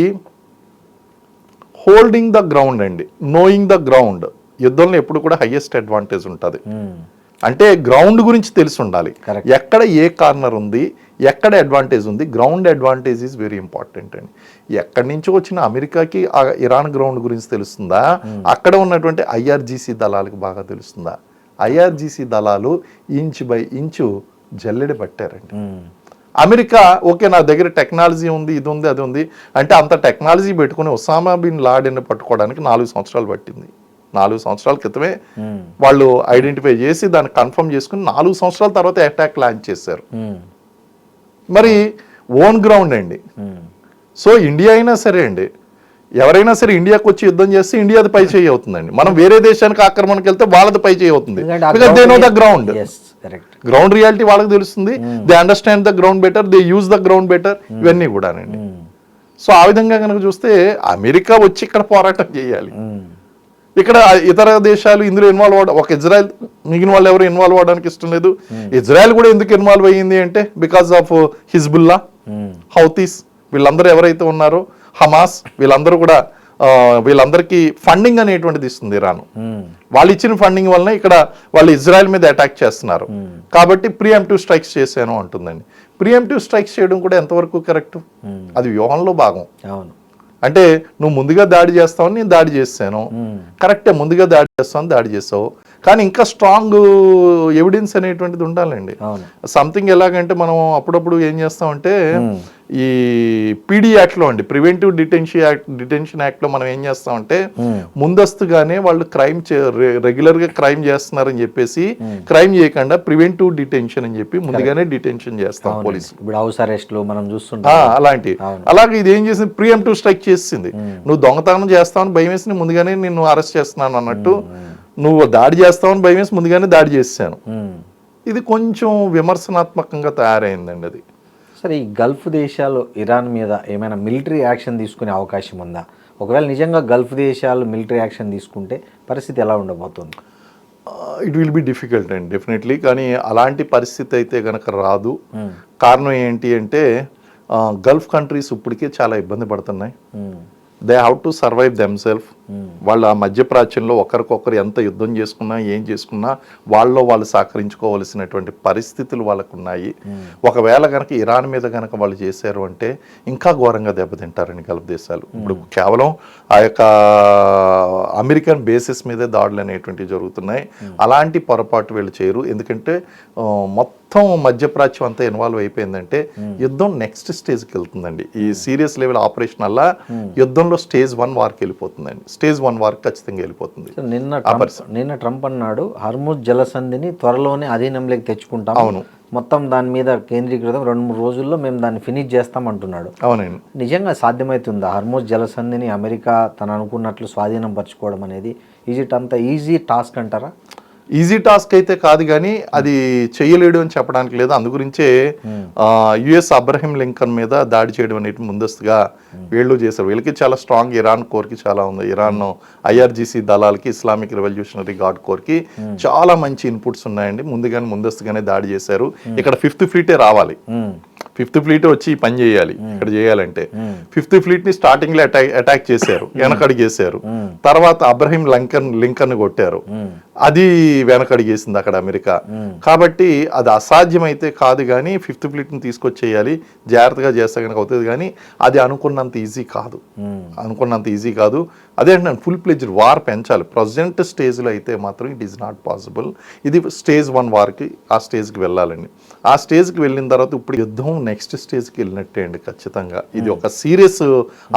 Speaker 3: హోల్డింగ్ ద గ్రౌండ్ అండి, నోయింగ్ ద గ్రౌండ్. యుద్ధంలో ఎప్పుడు కూడా హైయెస్ట్ అడ్వాంటేజ్ ఉంటుంది. అంటే గ్రౌండ్ గురించి తెలిసి ఉండాలి, ఎక్కడ ఏ కార్నర్ ఉంది, ఎక్కడ అడ్వాంటేజ్ ఉంది. Ground advantage is very important అండి. ఎక్కడి నుంచి వచ్చిన అమెరికాకి ఇరాన్ గ్రౌండ్ గురించి తెలుస్తుందా, అక్కడ ఉన్నటువంటి IRGC దళాలకు బాగా తెలుస్తుందా? IRGC దళాలు ఇంచు బై ఇంచు జల్లెడ పట్టారండి. అమెరికా ఓకే నా దగ్గర టెక్నాలజీ ఉంది, ఇది ఉంది, అది ఉంది అంటే అంత టెక్నాలజీ పెట్టుకుని ఒసామా బిన్ లాడెన్ పట్టుకోవడానికి 4 సంవత్సరాలు పట్టింది. 4 సంవత్సరాల క్రితమే వాళ్ళు ఐడెంటిఫై చేసి దాన్ని కన్ఫర్మ్ చేసుకుని 4 సంవత్సరాల తర్వాత అటాక్ లాంచ్ చేశారు. మరి ఓన్ గ్రౌండ్ అండి. సో ఇండియా అయినా సరే అండి, ఎవరైనా సరే ఇండియాకి వచ్చి యుద్ధం చేస్తే ఇండియాది పై చేయి అవుతుందండి. మనం వేరే దేశానికి ఆక్రమణకి వెళ్తే వాళ్ళది పై చేయి అవుతుంది. Because they know the ground reality వాళ్ళకి తెలుస్తుంది. They understand the ground better, they use the ground better, ఇవన్నీ కూడానండి. సో ఆ విధంగా కనుక చూస్తే అమెరికా వచ్చి ఇక్కడ పోరాటం చేయాలి, ఇక్కడ ఇతర దేశాలు ఇందులో ఇన్వాల్వ్ అవ్వడం, ఒక ఇజ్రాయెల్ మిగిలిన వాళ్ళు ఎవరు ఇన్వాల్వ్ అవ్వడానికి ఇష్టం లేదు. ఇజ్రాయెల్ కూడా ఎందుకు ఇన్వాల్వ్ అయ్యింది అంటే బికాస్ ఆఫ్ హిజ్బుల్లా, హౌతీస్, వీళ్ళందరూ ఎవరైతే ఉన్నారో, హమాస్, వీళ్ళందరికీ ఫండింగ్ అనేటువంటిది ఇస్తుంది ఇరాన్. వాళ్ళు ఇచ్చిన ఫండింగ్ వలన ఇక్కడ వాళ్ళు ఇజ్రాయెల్ మీద అటాక్ చేస్తున్నారు కాబట్టి ప్రియంప్టివ్ స్ట్రైక్స్ చేశాను అంటుందండి. ప్రియంప్టివ్ స్ట్రైక్స్ చేయడం కూడా ఎంతవరకు కరెక్ట్? అది వ్యూహంలో భాగం. అంటే నువ్వు ముందుగా దాడి చేస్తావని నేను దాడి చేశాను, కరెక్టే, ముందుగా దాడి చేస్తావని దాడి చేస్తావు. కానీ ఇంకా స్ట్రాంగ్ ఎవిడెన్స్ అనేటువంటిది ఉండాలండి.
Speaker 2: అవును.
Speaker 3: సంథింగ్ ఎలాగంటే మనం అప్పుడప్పుడు ఏం చేస్తామంటే ఈ పీడీ యాక్ట్లో అండి, ప్రివెంటివ్ డిటెన్షన్ యాక్ట్లో మనం ఏం చేస్తామంటే ముందస్తుగానే వాళ్ళు రెగ్యులర్గా క్రైమ్ చేస్తున్నారని చెప్పేసి క్రైమ్ చేయకుండా ప్రివెంటివ్ డిటెన్షన్ అని చెప్పి ముందుగానే డిటెన్షన్ చేస్తాం పోలీసు.
Speaker 2: ఇప్పుడు హౌస్ అరెస్ట్లు మనం చూస్తుంటాం.
Speaker 3: అలాగే ఇది ఏం చేసింది, ప్రియంటివ్ స్ట్రైక్ చేసింది. నువ్వు దొంగతనం చేస్తావని భయం వేసి ముందుగానే నిన్ను అరెస్ట్ చేస్తున్నాను అన్నట్టు, నువ్వు దాడి చేస్తావని భయం వేసి ముందుగానే దాడి చేశాను. ఇది కొంచెం విమర్శనాత్మకంగా తయారైందండి అది.
Speaker 2: సరే, ఈ గల్ఫ్ దేశాలు ఇరాన్ మీద ఏమైనా మిలిటరీ యాక్షన్ తీసుకునే అవకాశం ఉందా? ఒకవేళ నిజంగా గల్ఫ్ దేశాలు మిలిటరీ యాక్షన్ తీసుకుంటే పరిస్థితి ఎలా ఉండబోతుంది?
Speaker 3: ఇట్ విల్ బి డిఫికల్ట్ అండి డెఫినెట్లీ. కానీ అలాంటి పరిస్థితి అయితే కనుక రాదు. కారణం ఏంటి అంటే గల్ఫ్ కంట్రీస్ ఇప్పటికే చాలా ఇబ్బంది పడుతున్నాయి. They have to survive themself. వాళ్ళ మధ్యప్రాచ్యంలో ఒకరికొకరు ఎంత యుద్ధం చేసుకున్నా ఏం చేసుకున్నా వాళ్ళు సహకరించుకోవలసినటువంటి పరిస్థితులు వాళ్ళకు ఉన్నాయి. ఒకవేళ కనుక ఇరాన్ మీద కనుక వాళ్ళు చేశారు అంటే ఇంకా ఘోరంగా దెబ్బతింటారండి గల్ఫ్ దేశాలు. ఇప్పుడు కేవలం ఆ యొక్క అమెరికన్ బేసిస్ మీదే దాడులు అనేటువంటివి జరుగుతున్నాయి. అలాంటి పొరపాటు వీళ్ళు చేయరు. ఎందుకంటే మొత్తం మధ్యప్రాచ్యం అంతా ఇన్వాల్వ్ అయిపోయిందంటే యుద్ధం నెక్స్ట్ స్టేజ్కి వెళ్తుందండి. ఈ సీరియస్ లెవెల్ ఆపరేషన్ వల్ల యుద్ధంలో స్టేజ్ 1 వార్కి వెళ్ళిపోతుందండి. స్టేజ్ 1 వార్కి ఖచ్చితంగా వెళ్ళిపోతుంది.
Speaker 2: నిన్న ట్రంప్ అన్నాడు, హర్ముజ్ జలసంధిని త్వరలోనే అధీనంలోకి తెచ్చుకుంటాం.
Speaker 3: అవును,
Speaker 2: మొత్తం దాని మీద కేంద్రీకృతం 2-3 రోజుల్లో మేము దాన్ని ఫినిష్ చేస్తాం అంటున్నాడు.
Speaker 3: అవునండి.
Speaker 2: నిజంగా సాధ్యమవుతుందా హర్ముజ్ జలసంధిని అమెరికా తను అనుకున్నట్లు స్వాధీనం పరచుకోవడం అనేది? అంత ఈజీ టాస్క్ అంటారా?
Speaker 3: ఈజీ టాస్క్ అయితే కాదు, కానీ అది చేయలేడు అని చెప్పడానికి లేదు. అందుగురించే యుఎస్ అబ్రహీం లింకన్ మీద దాడి చేయడం అనేది ముందస్తుగా వీళ్ళు చేశారు. వీళ్ళకి చాలా స్ట్రాంగ్ ఇరాన్ కోర్కి చాలా ఉంది. ఇరాన్ IRGC దళాలకి, ఇస్లామిక్ రెవల్యూషనరీ గార్డ్ కోర్కి చాలా మంచి ఇన్పుట్స్ ఉన్నాయండి. ముందస్తుగానే దాడి చేశారు. ఇక్కడ 5th ఫ్లీటే రావాలి. 5th ఫ్లీట్ వచ్చి పని చేయాలి. ఇక్కడ చేయాలంటే 5th ఫ్లీట్ ని స్టార్టింగ్ లో అటాక్ చేశారు, వెనకడిగేశారు. తర్వాత అబ్రహీం లింకన్ కొట్టారు, అది వెనకడిగేసింది అక్కడ అమెరికా. కాబట్టి అది అసాధ్యమైతే కాదు, కానీ 5th ఫ్లీట్ ని తీసుకొచ్చేయాలి. జాగ్రత్తగా చేస్తే కనుక అవుతుంది, కానీ అది అనుకున్నంత ఈజీ కాదు. అదే అంటే ఫుల్ ప్లెజ్డ్ వార్ పెంచాలి. ప్రజెంట్ స్టేజ్లో అయితే మాత్రం ఇట్ ఈస్ నాట్ పాసిబుల్. ఇది స్టేజ్ 1 వార్కి ఆ స్టేజ్కి వెళ్ళాలండి. ఆ స్టేజ్కి వెళ్ళిన తర్వాత ఇప్పుడు యుద్ధం నెక్స్ట్ స్టేజ్కి వెళ్ళినట్టే అండి ఖచ్చితంగా. ఇది ఒక సీరియస్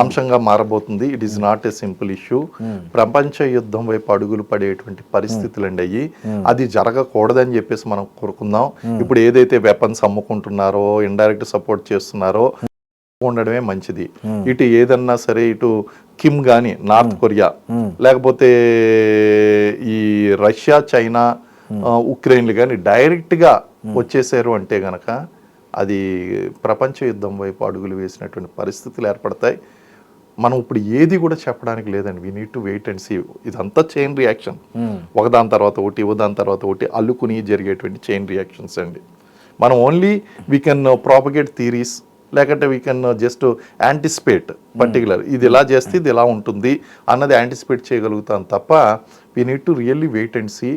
Speaker 3: అంశంగా మారబోతుంది. It is not a simple issue. ప్రపంచ యుద్ధం వైపు అడుగులు పడేటువంటి పరిస్థితులు అండి అయ్యి. అది జరగకూడదని చెప్పేసి మనం కోరుకుందాం. ఇప్పుడు ఏదైతే వెపన్స్ అమ్ముకుంటున్నారో, ఇండైరెక్ట్ సపోర్ట్ చేస్తున్నారో ఉండడమే మంచిది. ఇటు ఏదన్నా సరే, ఇటు కిమ్ కానీ, నార్త్ కొరియా, లేకపోతే ఈ రష్యా, చైనా, ఉక్రెయిన్లు కానీ డైరెక్ట్గా వచ్చేసారు అంటే గనక అది ప్రపంచ యుద్ధం వైపు అడుగులు వేసినటువంటి పరిస్థితులు ఏర్పడతాయి. మనం ఇప్పుడు ఏది కూడా చెప్పడానికి లేదండి. We need to wait and see. ఇదంతా చైన్ రియాక్షన్, ఒకదాని తర్వాత ఒకటి అల్లుకుని జరిగేటువంటి చైన్ రియాక్షన్స్ అండి. మనం only we can propagate theories, లేకంటే we can just anticipate particular ఇది ఇలా చేస్తే ఇది ఎలా ఉంటుంది అన్నది యాంటిసిపేట్ చేయగలుగుతాం తప్ప we need to really wait and see.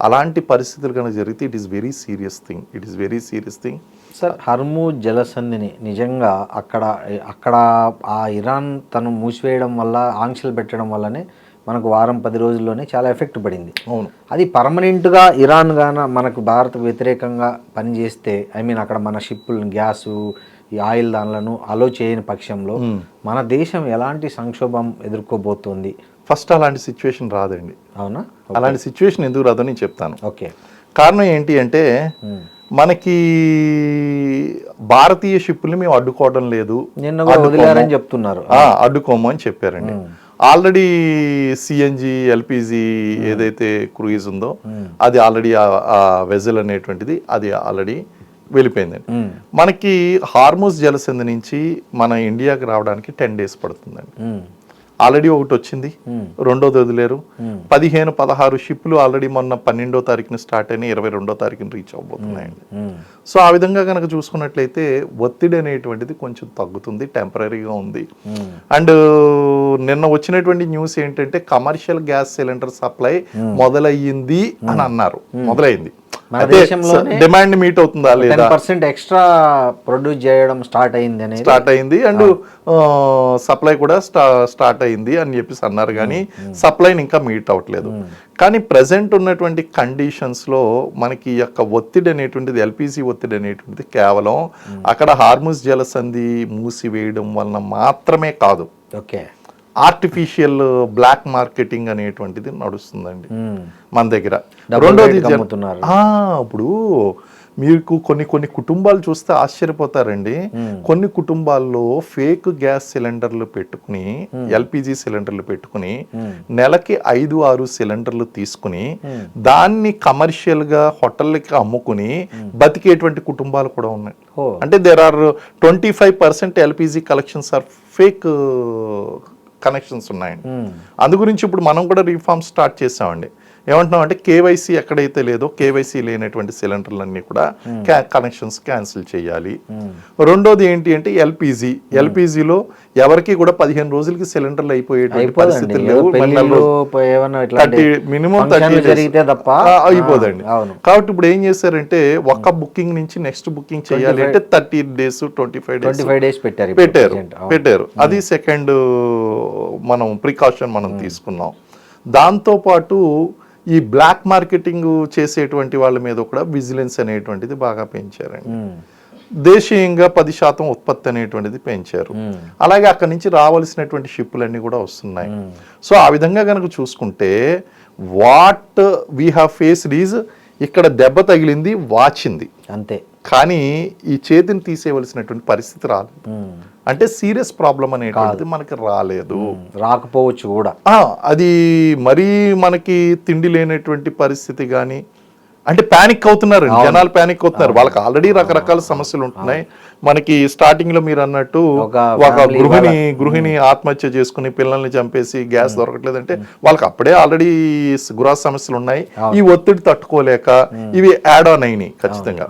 Speaker 3: అలాంటి పరిస్థితులు కనుక జరిగితే it is very serious thing.
Speaker 2: Sir, Hormuz జలసంధిని నిజంగా అక్కడ ఆ ఇరాన్ తను మూసివేయడం వల్ల, ఆంక్షలు పెట్టడం వల్లనే మనకు 10 రోజుల్లోనే చాలా ఎఫెక్ట్ పడింది.
Speaker 3: అవును,
Speaker 2: అది పర్మనెంట్గా ఇరాన్ గాన మనకు భారత్ వ్యతిరేకంగా పనిచేస్తే, అక్కడ మన షిప్పులను, గ్యాసు, ఈ ఆయిల్ దానిలను అలో చేయని పక్షంలో మన దేశం ఎలాంటి సంక్షోభం ఎదుర్కోబోతోంది?
Speaker 3: ఫస్ట్ అలాంటి సిచ్యువేషన్ రాదండి.
Speaker 2: అవునా?
Speaker 3: అలాంటి సిచ్యువేషన్ ఎందుకు రాదని నేను చెప్తాను.
Speaker 2: ఓకే.
Speaker 3: కారణం ఏంటి అంటే మనకి భారతీయ షిప్పుల్ని మేము అడ్డుకోవడం లేదు,
Speaker 2: వదిలేరని చెప్తున్నారు.
Speaker 3: అడ్డుకోము అని చెప్పారండి. ఆల్రెడీ CNG LPG ఏదైతే క్రూయిజ్ ఉందో అది ఆల్రెడీ ఆ వెజల్ అనేటువంటిది అది ఆల్రెడీ వెళ్ళిపోయిందండి. మనకి హార్ముజ్ జలసంధి నుంచి మన ఇండియాకి రావడానికి 10 days పడుతుందండి. ఆల్రెడీ ఒకటి వచ్చింది, రెండోది వదిలేరు. 15-16 షిప్లు ఆల్రెడీ మొన్న 12వ తారీఖున స్టార్ట్ అయిన 22వ తారీఖున రీచ్ అవబోతున్నాయండి. సో ఆ విధంగా కనుక చూసుకున్నట్లయితే ఒత్తిడి అనేటువంటిది కొంచెం తగ్గుతుంది, టెంపరీగా ఉంది. అండ్ నిన్న వచ్చినటువంటి న్యూస్ ఏంటంటే కమర్షియల్ గ్యాస్ సిలిండర్ సప్లై మొదలయ్యింది అని అన్నారు. మొదలైంది
Speaker 2: మన దేశంలోనే
Speaker 3: డిమాండ్ మీట్ అవుతుందా లేదా
Speaker 2: 10% ఎక్స్ట్రా ప్రొడ్యూస్ చేయడం స్టార్ట్ అయింది అనేది
Speaker 3: స్టార్ట్ అయింది అండ్ సప్లై కూడా స్టార్ట్ అయింది అని చెప్పేసి అన్నారు, కానీ సప్లైని ఇంకా మీట్ అవ్వట్లేదు. కానీ ప్రజెంట్ ఉన్నటువంటి కండిషన్స్లో మనకి ఈ యొక్క ఒత్తిడి అనేటువంటిది, ఎల్పిజి ఒత్తిడి అనేటువంటిది కేవలం అక్కడ హార్ముజ్ జలసంధి మూసివేయడం వలన మాత్రమే కాదు,
Speaker 2: ఓకే,
Speaker 3: ఆర్టిఫిషియల్ బ్లాక్ మార్కెటింగ్ అనేటువంటిది నడుస్తుందండి మన దగ్గర.
Speaker 2: Double
Speaker 3: రెండోది
Speaker 2: rate కి అమ్ముతున్నారు.
Speaker 3: ఇప్పుడు మీకు కొన్ని కుటుంబాలు చూస్తే ఆశ్చర్యపోతారండి. కొన్ని కుటుంబాల్లో ఫేక్ గ్యాస్ సిలిండర్లు పెట్టుకుని, ఎల్పిజి సిలిండర్లు పెట్టుకుని నెలకి 5-6 సిలిండర్లు తీసుకుని దాన్ని కమర్షియల్ గా హోటళ్ళకి అమ్ముకుని బతికేటువంటి కుటుంబాలు కూడా ఉన్నాయి. అంటే there are 25% LPG collections are fake connections ఉన్నాయండి. అందు గురించి ఇప్పుడు మనం కూడా రీఫార్మ్ స్టార్ట్ చేసామండి. ఏమంటున్నాం అంటే కేవైసీ ఎక్కడైతే లేదో కేవైసీ లేనటువంటి సిలిండర్లన్నీ కూడా కనెక్షన్స్ క్యాన్సిల్ చేయాలి. రెండోది ఏంటి అంటే ఎల్పిజిలో ఎవరికి కూడా 15 రోజులకి సిలిండర్లు అయిపోయేటువంటి పరిస్థితులు లేవు. మినిమం 30 అయిపోదండి. కాబట్టి ఇప్పుడు ఏం చేశారంటే ఒక్క బుకింగ్ నుంచి నెక్స్ట్ బుకింగ్ చేయాలి అంటే 30 days 25 days పెట్టారు. అది సెకండ్ మనం ప్రికాషన్ మనం తీసుకున్నాం. దాంతోపాటు ఈ బ్లాక్ మార్కెటింగ్ చేసేటువంటి వాళ్ళ మీద కూడా విజిలెన్స్ అనేటువంటిది బాగా పెంచారండి. దేశీయంగా 10% ఉత్పత్తి అనేటువంటిది పెంచారు. అలాగే అక్కడి నుంచి రావాల్సినటువంటి షిప్పులన్నీ కూడా వస్తున్నాయి. సో ఆ విధంగా కనుక చూసుకుంటే what we have faced is ఇక్కడ దెబ్బ తగిలింది, వాచింది
Speaker 2: అంతే,
Speaker 3: కానీ ఈ చేతిని తీసేయవలసినటువంటి పరిస్థితి రాలేదు. అంటే సీరియస్ ప్రాబ్లం అనేటువంటిది మనకి
Speaker 2: రాకపోవచ్చు కూడా.
Speaker 3: అది మరీ మనకి తిండి లేనటువంటి పరిస్థితి కానీ, అంటే ప్యానిక్ అవుతున్నారు జనాలు, ప్యానిక్ అవుతున్నారు. వాళ్ళకి ఆల్రెడీ రకరకాల సమస్యలు ఉంటున్నాయి. మనకి స్టార్టింగ్ లో మీరు అన్నట్టు ఒక గృహిణి ఆత్మహత్య చేసుకుని పిల్లల్ని చంపేసి గ్యాస్ దొరకట్లేదంటే వాళ్ళకి అప్పుడే ఆల్రెడీ గృహ సమస్యలు ఉన్నాయి. ఈ ఒత్తిడి తట్టుకోలేక ఇవి యాడ్ ఆన్ అయినాయి ఖచ్చితంగా.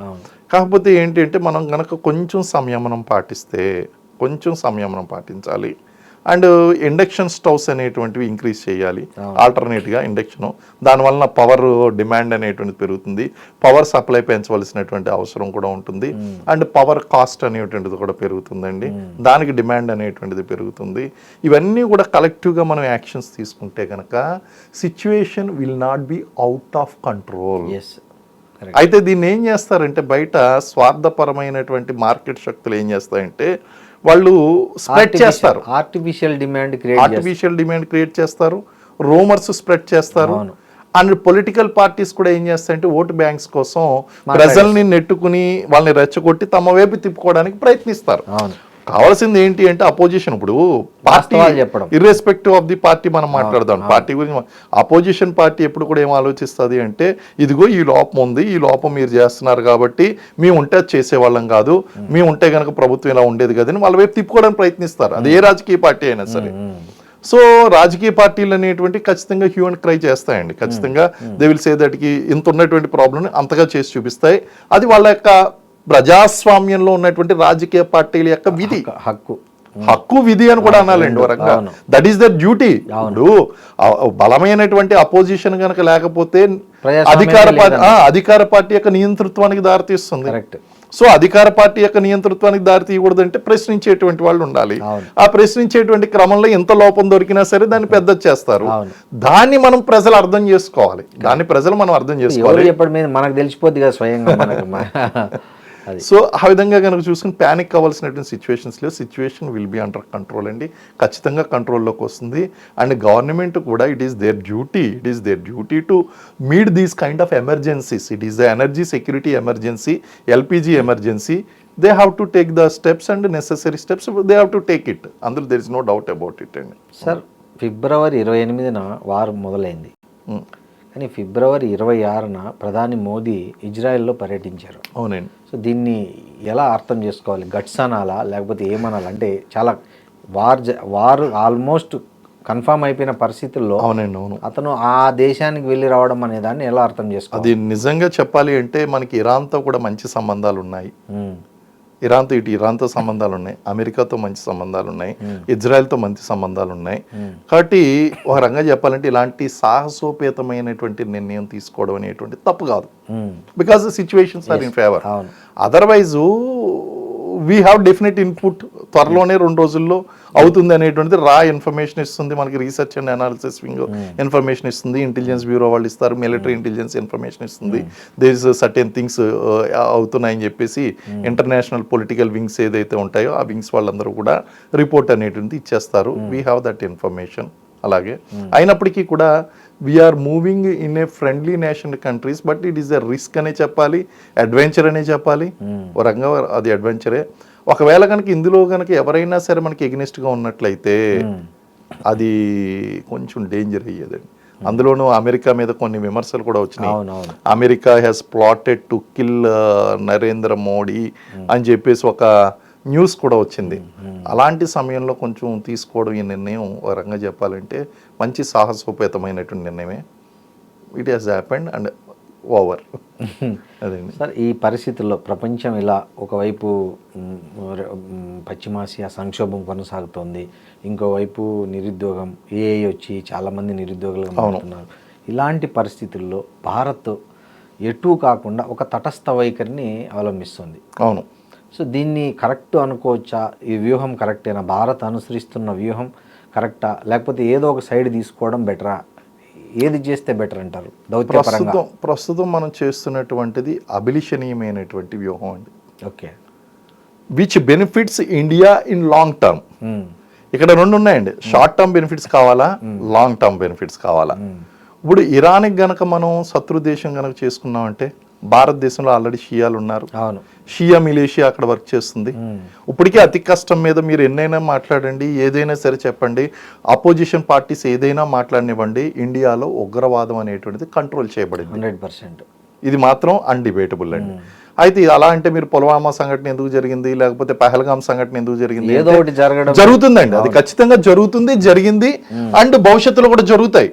Speaker 3: కాకపోతే ఏంటి అంటే మనం గనక కొంచెం సంయమనం పాటించాలి. అండ్ ఇండక్షన్ స్టవ్స్ అనేటువంటివి ఇంక్రీజ్ చేయాలి, ఆల్టర్నేట్గా ఇండక్షన్. దానివల్ల పవర్ డిమాండ్ అనేటువంటిది పెరుగుతుంది, పవర్ సప్లై పెంచవలసినటువంటి అవసరం కూడా ఉంటుంది. అండ్ పవర్ కాస్ట్ అనేటువంటిది కూడా పెరుగుతుందండి, దానికి డిమాండ్ అనేటువంటిది పెరుగుతుంది. ఇవన్నీ కూడా కలెక్టివ్గా మనం యాక్షన్స్ తీసుకుంటే కనుక situation will not be out of control. అయితే దీన్ని ఏం చేస్తారంటే బయట స్వార్థపరమైనటువంటి మార్కెట్ శక్తులు ఏం చేస్తాయంటే వాళ్ళు స్ప్రెడ్ చేస్తారు,
Speaker 2: ఆర్టిఫిషియల్ డిమాండ్
Speaker 3: క్రియేట్ చేస్తారు, రూమర్స్ స్ప్రెడ్ చేస్తారు. అండ్ పొలిటికల్ పార్టీస్ కూడా ఏం చేస్తాయంటే ఓటు బ్యాంక్స్ కోసం ప్రజల్ని నెట్టుకుని వాళ్ళని రెచ్చగొట్టి తమ వైపు తిప్పుకోవడానికి ప్రయత్నిస్తారు. కావాల్సింది ఏంటి అంటే అపోజిషన్. ఇప్పుడు party irrespective of the party మనం మాట్లాడదాం. పార్టీ గురించి అపోజిషన్ పార్టీ ఎప్పుడు కూడా ఏం ఆలోచిస్తుంది అంటే ఇదిగో ఈ లోపం ఉంది, ఈ లోపం మీరు చేస్తున్నారు కాబట్టి మేము ఉంటే అది చేసేవాళ్ళం కాదు, మేము ఉంటే కనుక ప్రభుత్వం ఇలా ఉండేది కదని వాళ్ళ వైపు తిప్పుకోవడానికి ప్రయత్నిస్తారు. అది ఏ రాజకీయ పార్టీ అయినా సరే. సో రాజకీయ పార్టీలు అనేటువంటి ఖచ్చితంగా హ్యూ అండ్ క్రై చేస్తాయండి. ఖచ్చితంగా దే విల్ సే దట్ కి ఇంత ఉన్నటువంటి ప్రాబ్లమ్ అంతగా చేసి చూపిస్తాయి. అది వాళ్ళ యొక్క ప్రజాస్వామ్యంలో ఉన్నటువంటి రాజకీయ పార్టీల యొక్క విధి, హక్కు విధి అని కూడా అనాలండి వరంగా. That is their duty. ఇప్పుడు బలమైనటువంటి అపోజిషన్ కనుక లేకపోతే అధికార పార్టీ యొక్క నియంతృత్వానికి దారితీస్తుంది. సో అధికార పార్టీ యొక్క నియంతృత్వానికి దారి తీయకూడదంటే ప్రశ్నించేటువంటి వాళ్ళు ఉండాలి. ఆ ప్రశ్నించేటువంటి క్రమంలో ఎంత లోపం దొరికినా సరే దాన్ని పెద్ద చేస్తారు. దాన్ని మనం ప్రజలు అర్థం చేసుకోవాలి, మనం అర్థం చేసుకోవాలి.
Speaker 2: మనకు తెలిసిపోద్ది కదా స్వయంగా.
Speaker 3: సో ఆ విధంగా కనుక చూసుకుని ప్యానిక్ అవ్వాల్సినటువంటి situation will be under control అండి. ఖచ్చితంగా కంట్రోల్లోకి వస్తుంది. అండ్ గవర్నమెంట్ కూడా it is their duty to meet these kind of emergencies. It is the energy security emergency, LPG emergency. They have to take the steps and necessary steps, they have to take it. అందులో there is no doubt about it అండి.
Speaker 2: Sir, February 28న వారు మొదలైంది, కానీ February 26న ప్రధాని మోదీ ఇజ్రాయెల్లో పర్యటించారు.
Speaker 3: అవునండి.
Speaker 2: So దీన్ని ఎలా అర్థం చేసుకోవాలి? గట్స్ అనాలా లేకపోతే ఏమనాలి? అంటే చాలా వారు ఆల్మోస్ట్ కన్ఫర్మ్ అయిపోయిన పరిస్థితుల్లో అతను ఆ దేశానికి వెళ్ళి రావడం అనే దాన్ని ఎలా అర్థం చేసుకోవాలి?
Speaker 3: అది నిజంగా చెప్పాలి అంటే మనకి ఇరాన్తో కూడా మంచి సంబంధాలు ఉన్నాయి. ఇరాన్తో ఇరాన్తో సంబంధాలు ఉన్నాయి, అమెరికాతో మంచి సంబంధాలు ఉన్నాయి, ఇజ్రాయెల్తో మంచి సంబంధాలు ఉన్నాయి. కాబట్టి ఒక రంగా చెప్పాలంటే ఇలాంటి సాహసోపేతమైనటువంటి నిర్ణయం తీసుకోవడం అనేటువంటి తప్పు కాదు, because situations are in favour. Otherwise we have definite input, త్వరలోనే 2 రోజుల్లో అవుతుంది అనేటువంటిది రా ఇన్ఫర్మేషన్ ఇస్తుంది మనకి, research and analysis wing information ఇస్తుంది, ఇంటెలిజెన్స్ బ్యూరో వాళ్ళు ఇస్తారు, మిలిటరీ ఇంటెలిజెన్స్ ఇన్ఫర్మేషన్ ఇస్తుంది, దేర్ ఇస్ సర్టెన్ థింగ్స్ అవుతున్నాయని చెప్పేసి ఇంటర్నేషనల్ పొలిటికల్ వింగ్స్ ఏదైతే ఉంటాయో ఆ వింగ్స్ వాళ్ళందరూ కూడా రిపోర్ట్ అనేటువంటిది ఇచ్చేస్తారు. We have that information. అలాగే అయినప్పటికీ కూడా we are moving in a friendly nation countries, but it is a risk అనే చెప్పాలి, అడ్వెంచర్ అనే చెప్పాలి. ఓ రంగా అది అడ్వెంచరే. ఒకవేళ కనుక ఇందులో కనుక ఎవరైనా సరే మనకి ఎగ్నెస్ట్గా ఉన్నట్లయితే అది కొంచెం డేంజర్ అయ్యేదండి. అందులోనూ అమెరికా మీద కొన్ని విమర్శలు కూడా వచ్చినాయి. America has plotted to kill Narendra Modi అని చెప్పేసి ఒక న్యూస్ కూడా వచ్చింది. అలాంటి సమయంలో కొంచెం తీసుకోవడం ఈ నిర్ణయం ఒక రంగా చెప్పాలంటే మంచి సాహసోపేతమైనటువంటి నిర్ణయమే. It has happened and over. అదండి
Speaker 2: సార్, ఈ పరిస్థితుల్లో ప్రపంచం ఇలా ఒకవైపు పశ్చిమాసియా సంక్షోభం కొనసాగుతోంది, ఇంకోవైపు నిరుద్యోగం, ఏఐ వచ్చి చాలామంది నిరుద్యోగులుగా మారుతున్నారు. ఇలాంటి పరిస్థితుల్లో భారత్ ఎటూ కాకుండా ఒక తటస్థ వైఖరిని అవలంబిస్తుంది.
Speaker 3: అవును.
Speaker 2: సో దీన్ని కరెక్ట్ అనుకోవచ్చా? ఈ వ్యూహం కరెక్టేనా? భారత్ అనుసరిస్తున్న వ్యూహం కరెక్టా, లేకపోతే ఏదో ఒక సైడ్ తీసుకోవడం బెటరా? ఏది చేస్తే బెటర్ అంటారు దౌత్యపరంగా?
Speaker 3: ప్రస్తుతం మనం చేస్తున్నటువంటిది అభిలషణీయమైనటువంటి వ్యూహం అండి.
Speaker 2: Okay.
Speaker 3: Which benefits India in long term. ఇక్కడ 2 ఉన్నాయండి, షార్ట్ టర్మ్ బెనిఫిట్స్ కావాలా, లాంగ్ టర్మ్ బెనిఫిట్స్ కావాలా. ఇప్పుడు ఇరాన్కి గనక మనం శత్రు దేశం గనక చేసుకున్నామంటే భారతదేశంలో ఆల్రెడీ షియాలు ఉన్నారు, షియా మిలేషియా అక్కడ వర్క్ చేస్తుంది. ఇప్పటికీ అతి కష్టం మీద మీరు ఎన్నైనా మాట్లాడండి, ఏదైనా సరే చెప్పండి, అపోజిషన్ పార్టీస్ ఏదైనా మాట్లాడనివ్వండి, ఇండియాలో ఉగ్రవాదం అనేటువంటిది కంట్రోల్ చేయబడింది
Speaker 2: 100%.
Speaker 3: ఇది మాత్రం అన్డిబేటబుల్ అండి. అయితే అలా అంటే మీరు పుల్వామా సంఘటన ఎందుకు జరిగింది, లేకపోతే పహల్గాం సంఘటన ఎందుకు జరిగింది,
Speaker 2: ఏదో ఒకటి
Speaker 3: జరుగుతుందండి, అది ఖచ్చితంగా జరుగుతుంది, జరిగింది, అండ్ భవిష్యత్తులో కూడా జరుగుతాయి.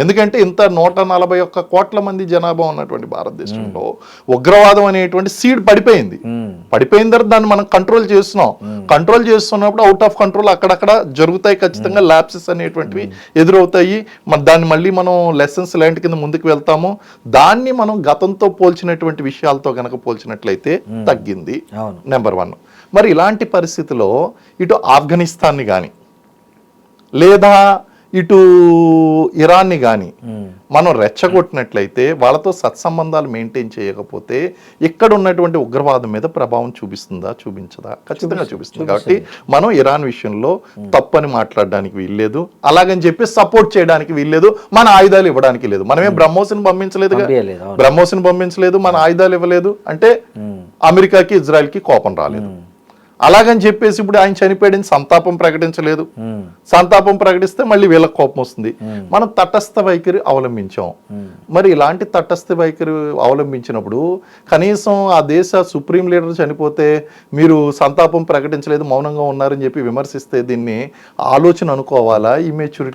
Speaker 3: ఎందుకంటే ఇంత 141 కోట్ల మంది జనాభా ఉన్నటువంటి భారతదేశంలో ఉగ్రవాదం అనేటువంటి సీడ్ పడిపోయింది. పడిపోయిన తర్వాత దాన్ని మనం కంట్రోల్ చేస్తున్నాం. కంట్రోల్ చేస్తున్నప్పుడు అవుట్ ఆఫ్ కంట్రోల్ అక్కడక్కడ జరుగుతాయి, ఖచ్చితంగా ల్యాప్సెస్ అనేటువంటివి ఎదురవుతాయి. దాన్ని మళ్ళీ మనం లెసన్స్ లాంటి కింద ముందుకు వెళ్తాము. దాన్ని మనం గతంతో పోల్చినటువంటి విషయాలతో గనక పోల్చినట్లయితే తగ్గింది, నెంబర్ 1. మరి ఇలాంటి పరిస్థితిలో ఇటు ఆఫ్ఘనిస్తాన్ని కానీ లేదా ఇటు ఇరాన్ని కానీ మనం రెచ్చగొట్టినట్లయితే, వాళ్ళతో సత్సంబంధాలు మెయింటైన్ చేయకపోతే ఇక్కడ ఉన్నటువంటి ఉగ్రవాదం మీద ప్రభావం చూపిస్తుందా, చూపించదా? ఖచ్చితంగా చూపిస్తుంది. కాబట్టి మనం ఇరాన్ విషయంలో తప్పని మాట్లాడడానికి వీల్లేదు, అలాగని చెప్పి సపోర్ట్ చేయడానికి వీల్లేదు, మన ఆయుధాలు ఇవ్వడానికి లేదు. మనమే బ్రహ్మోస్ని పంపించలేదు, మన ఆయుధాలు ఇవ్వలేదు అంటే అమెరికాకి ఇజ్రాయెల్కి కోపం రాలేదు. అలాగని చెప్పేసి ఇప్పుడు ఆయన చనిపోయాడని సంతాపం ప్రకటించలేదు. సంతాపం ప్రకటిస్తే మళ్ళీ వీళ్ళకి కోపం వస్తుంది. మనం తటస్థ వైఖరి అవలంబించాం. మరి ఇలాంటి తటస్థ వైఖరి అవలంబించినప్పుడు కనీసం ఆ దేశ సుప్రీం లీడర్ చనిపోతే మీరు సంతాపం ప్రకటించలేదు, మౌనంగా ఉన్నారని చెప్పి విమర్శిస్తే దీన్ని ఆలోచన అనుకోవాలా, ఇమ్మెచ్యూరిటీ?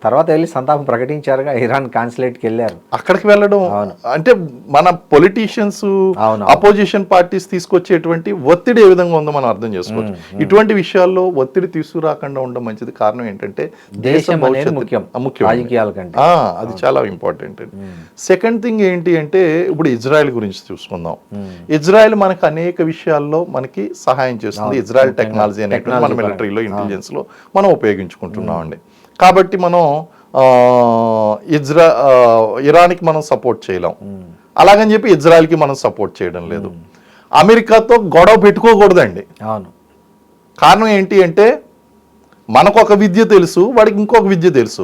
Speaker 2: తర్వాత వెళ్ళి సంతాపం ప్రకటించారుగా, ఇరాన్ కాన్సులేట్కి వెళ్ళారు.
Speaker 3: అక్కడికి వెళ్ళడం అంటే మన పొలిటీషియన్స్, అపోజిషన్ పార్టీస్ తీసుకొచ్చేటువంటి ఒత్తిడి ఏ విధంగా ఉందో మనం అర్థం చేసుకోవచ్చు. ఇటువంటి విషయాల్లో ఒత్తిడి తీసుకురాకుండా ఉండడం మంచిది. కారణం ఏంటంటే దేశ భవిష్యత్తు అది చాలా ఇంపార్టెంట్. సెకండ్ థింగ్ ఏంటి అంటే ఇప్పుడు ఇజ్రాయెల్ గురించి చూసుకుందాం. ఇజ్రాయెల్ మనకు అనేక విషయాల్లో మనకి సహాయం చేస్తుంది. ఇజ్రాయెల్ టెక్నాలజీ అనేది మన మిలిటరీలో, ఇంటెలిజెన్స్ లో మనం ఉపయోగించుకుంటున్నాం అండి. కాబట్టి మనం ఇరాన్కి మనం సపోర్ట్ చేయలేం, అలాగని చెప్పి ఇజ్రాయెల్కి మనం సపోర్ట్ చేయడం లేదు. అమెరికాతో గొడవ పెట్టుకోకూడదండి. కారణం ఏంటి అంటే మనకు ఒక విద్య తెలుసు, వాడికి ఇంకొక విద్య తెలుసు.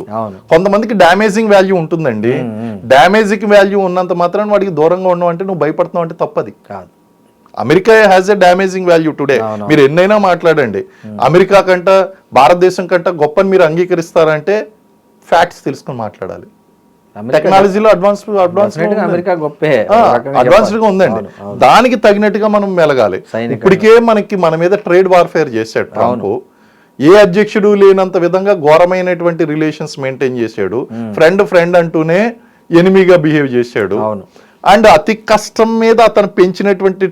Speaker 3: కొంతమందికి డ్యామేజింగ్ వాల్యూ ఉంటుందండి. డ్యామేజింగ్ వాల్యూ ఉన్నంత మాత్రాన్ని వాడికి దూరంగా ఉండడం అంటే నువ్వు భయపడుతున్నావు అంటే తప్పది కాదు. America has a damaging value today. మీరు ఎన్నైనా మాట్లాడండి, అమెరికా కంట భారతదేశం కంట గొప్పని మీరు అంగీకరిస్తారంటే ఫ్యాక్ట్స్ తెలుసుకొని మాట్లాడాలి. టెక్నాలజీలో అడ్వాన్స్డ్ గా ఉందండి, దానికి తగినట్టుగా మనం మెలగాలి. ఇప్పటికే మన మీద ట్రేడ్ వార్ఫేర్ చేశాడు ట్రంప్. ఏ అధ్యక్షుడు లేనంత విధంగా ఘోరమైనటువంటి రిలేషన్స్ మెయింటైన్ చేశాడు. ఫ్రెండ్ అంటూనే ఎనిమిగా బిహేవ్ చేశాడు. అండ్ అతి కష్టం మీద అతను పెంచినటువంటి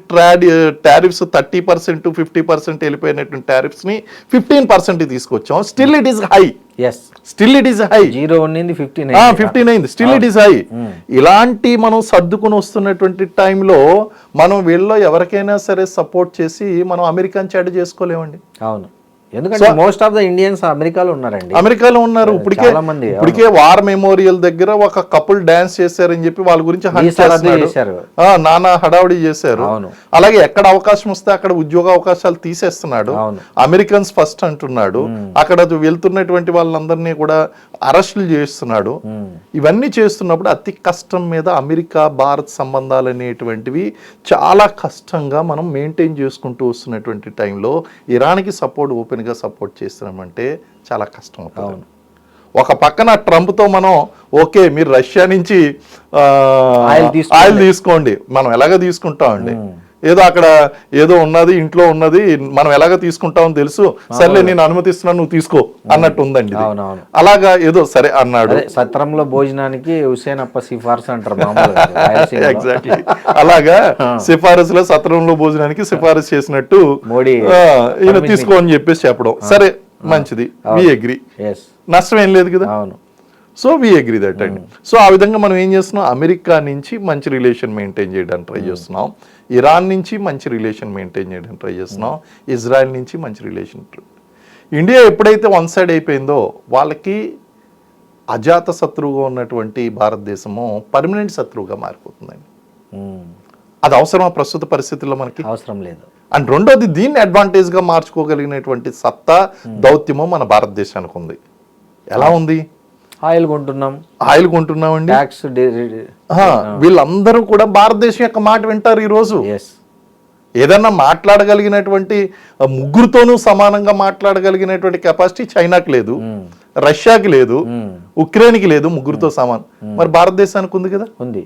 Speaker 3: టారిఫ్స్ 30% 50% వెళ్ళిపోయినటువంటి టారిఫ్స్ ని 15% తీసుకొచ్చాం. Still it is high.
Speaker 2: Yes,
Speaker 3: still it is high.
Speaker 2: 0 ఉన్నింది 15
Speaker 3: 15 అయింది. Still it is high. ఇలాంటి మనం సర్దుకుని వస్తున్నటువంటి టైంలో మనం వీళ్ళలో ఎవరికైనా సరే సపోర్ట్ చేసి మనం అమెరికాని చెడ్డ చేసుకోలేమండి.
Speaker 2: అవును, ఎందుకంటే మోస్ట్ ఆఫ్ ద ఇండియన్స్ అమెరికాలో ఉన్నారండి.
Speaker 3: అమెరికాలో ఉన్నారు.
Speaker 2: చాలా మంది
Speaker 3: ఇప్పటికే వార్ మెమోరియల్ దగ్గర ఒక కపుల్ డాన్స్ చేశారని చెప్పి వాళ్ళ గురించి నానా హడావుడి చేశారు. అలాగే ఎక్కడ అవకాశం వస్తే అక్కడ ఉద్యోగ అవకాశాలు తీసేస్తున్నాడు. అమెరికన్స్ ఫస్ట్ అంటున్నాడు. అక్కడ వెళ్తున్నటువంటి వాళ్ళందరినీ కూడా అరెస్టులు చేస్తున్నాడు. ఇవన్నీ చేస్తున్నప్పుడు అతి కష్టం మీద అమెరికా భారత్ సంబంధాలు అనేటువంటివి చాలా కష్టంగా మనం మెయింటైన్ చేసుకుంటూ వస్తున్నటువంటి టైంలో ఇరాన్కి ఓపెన్గా సపోర్ట్ చేస్తున్నామంటే చాలా కష్టం అవుతుంది. ఒక పక్కన ట్రంప్తో మనం ఓకే మీరు రష్యా నుంచి ఆయిల్ తీసుకోండి, మనం ఎలాగ తీసుకుంటామండి, ఏదో అక్కడ ఏదో ఉన్నది ఇంట్లో ఉన్నది మనం ఎలాగ తీసుకుంటామని తెలుసు, సర్లే నేను అనుమతిస్తున్నాను నువ్వు తీసుకో అన్నట్టు ఉందండి. అలాగా ఏదో సరే అన్నాడు.
Speaker 2: సత్రంలో భోజనానికి హుసేన్ అప్ప సిఫార్సు అంటారు.
Speaker 3: ఎగ్జాక్ట్లీ అలాగా సిఫారసులో సత్రంలో భోజనానికి సిఫారసు చేసినట్టు
Speaker 2: మోడీ
Speaker 3: ఈయన తీసుకో అని చెప్పేసి చెప్పడం, సరే మంచిది, వి అగ్రీ, నష్టం ఏం లేదు కదా. సో వి అగ్రీ దట్ అండి. సో ఆ విధంగా మనం ఏం చేస్తున్నాం, అమెరికా నుంచి మంచి రిలేషన్ మెయింటైన్ చేయడానికి ట్రై చేస్తున్నాం, ఇరాన్ నుంచి మంచి రిలేషన్ మెయింటైన్ చేయడానికి ట్రై చేస్తున్నాం, ఇజ్రాయెల్ నుంచి మంచి రిలేషన్. ఇండియా ఎప్పుడైతే వన్ సైడ్ అయిపోయిందో వాళ్ళకి అజాత శత్రువుగా ఉన్నటువంటి భారతదేశము పర్మనెంట్ శత్రువుగా మారిపోతుందండి. అది అవసరమా ప్రస్తుత పరిస్థితుల్లో? మనకి
Speaker 2: అవసరం లేదు.
Speaker 3: అండ్ రెండోది, దీన్ని అడ్వాంటేజ్గా మార్చుకోగలిగినటువంటి సత్తా దౌత్యము మన భారతదేశానికి ఉంది. ఎలా ఉంది?
Speaker 2: ఆయిల్ కొంటున్నామండి.
Speaker 3: వీళ్ళందరూ కూడా భారతదేశం యొక్క మాట వింటారు. ఈ రోజు ఏదన్నా మాట్లాడగలిగినటువంటి ముగ్గురుతోనూ సమానంగా మాట్లాడగలిగినటువంటి కెపాసిటీ చైనాకి లేదు, రష్యాకి లేదు, ఉక్రెయిన్కి లేదు, ముగ్గురుతో సమానం. మరి భారతదేశానికి ఉంది కదా, ఉంది.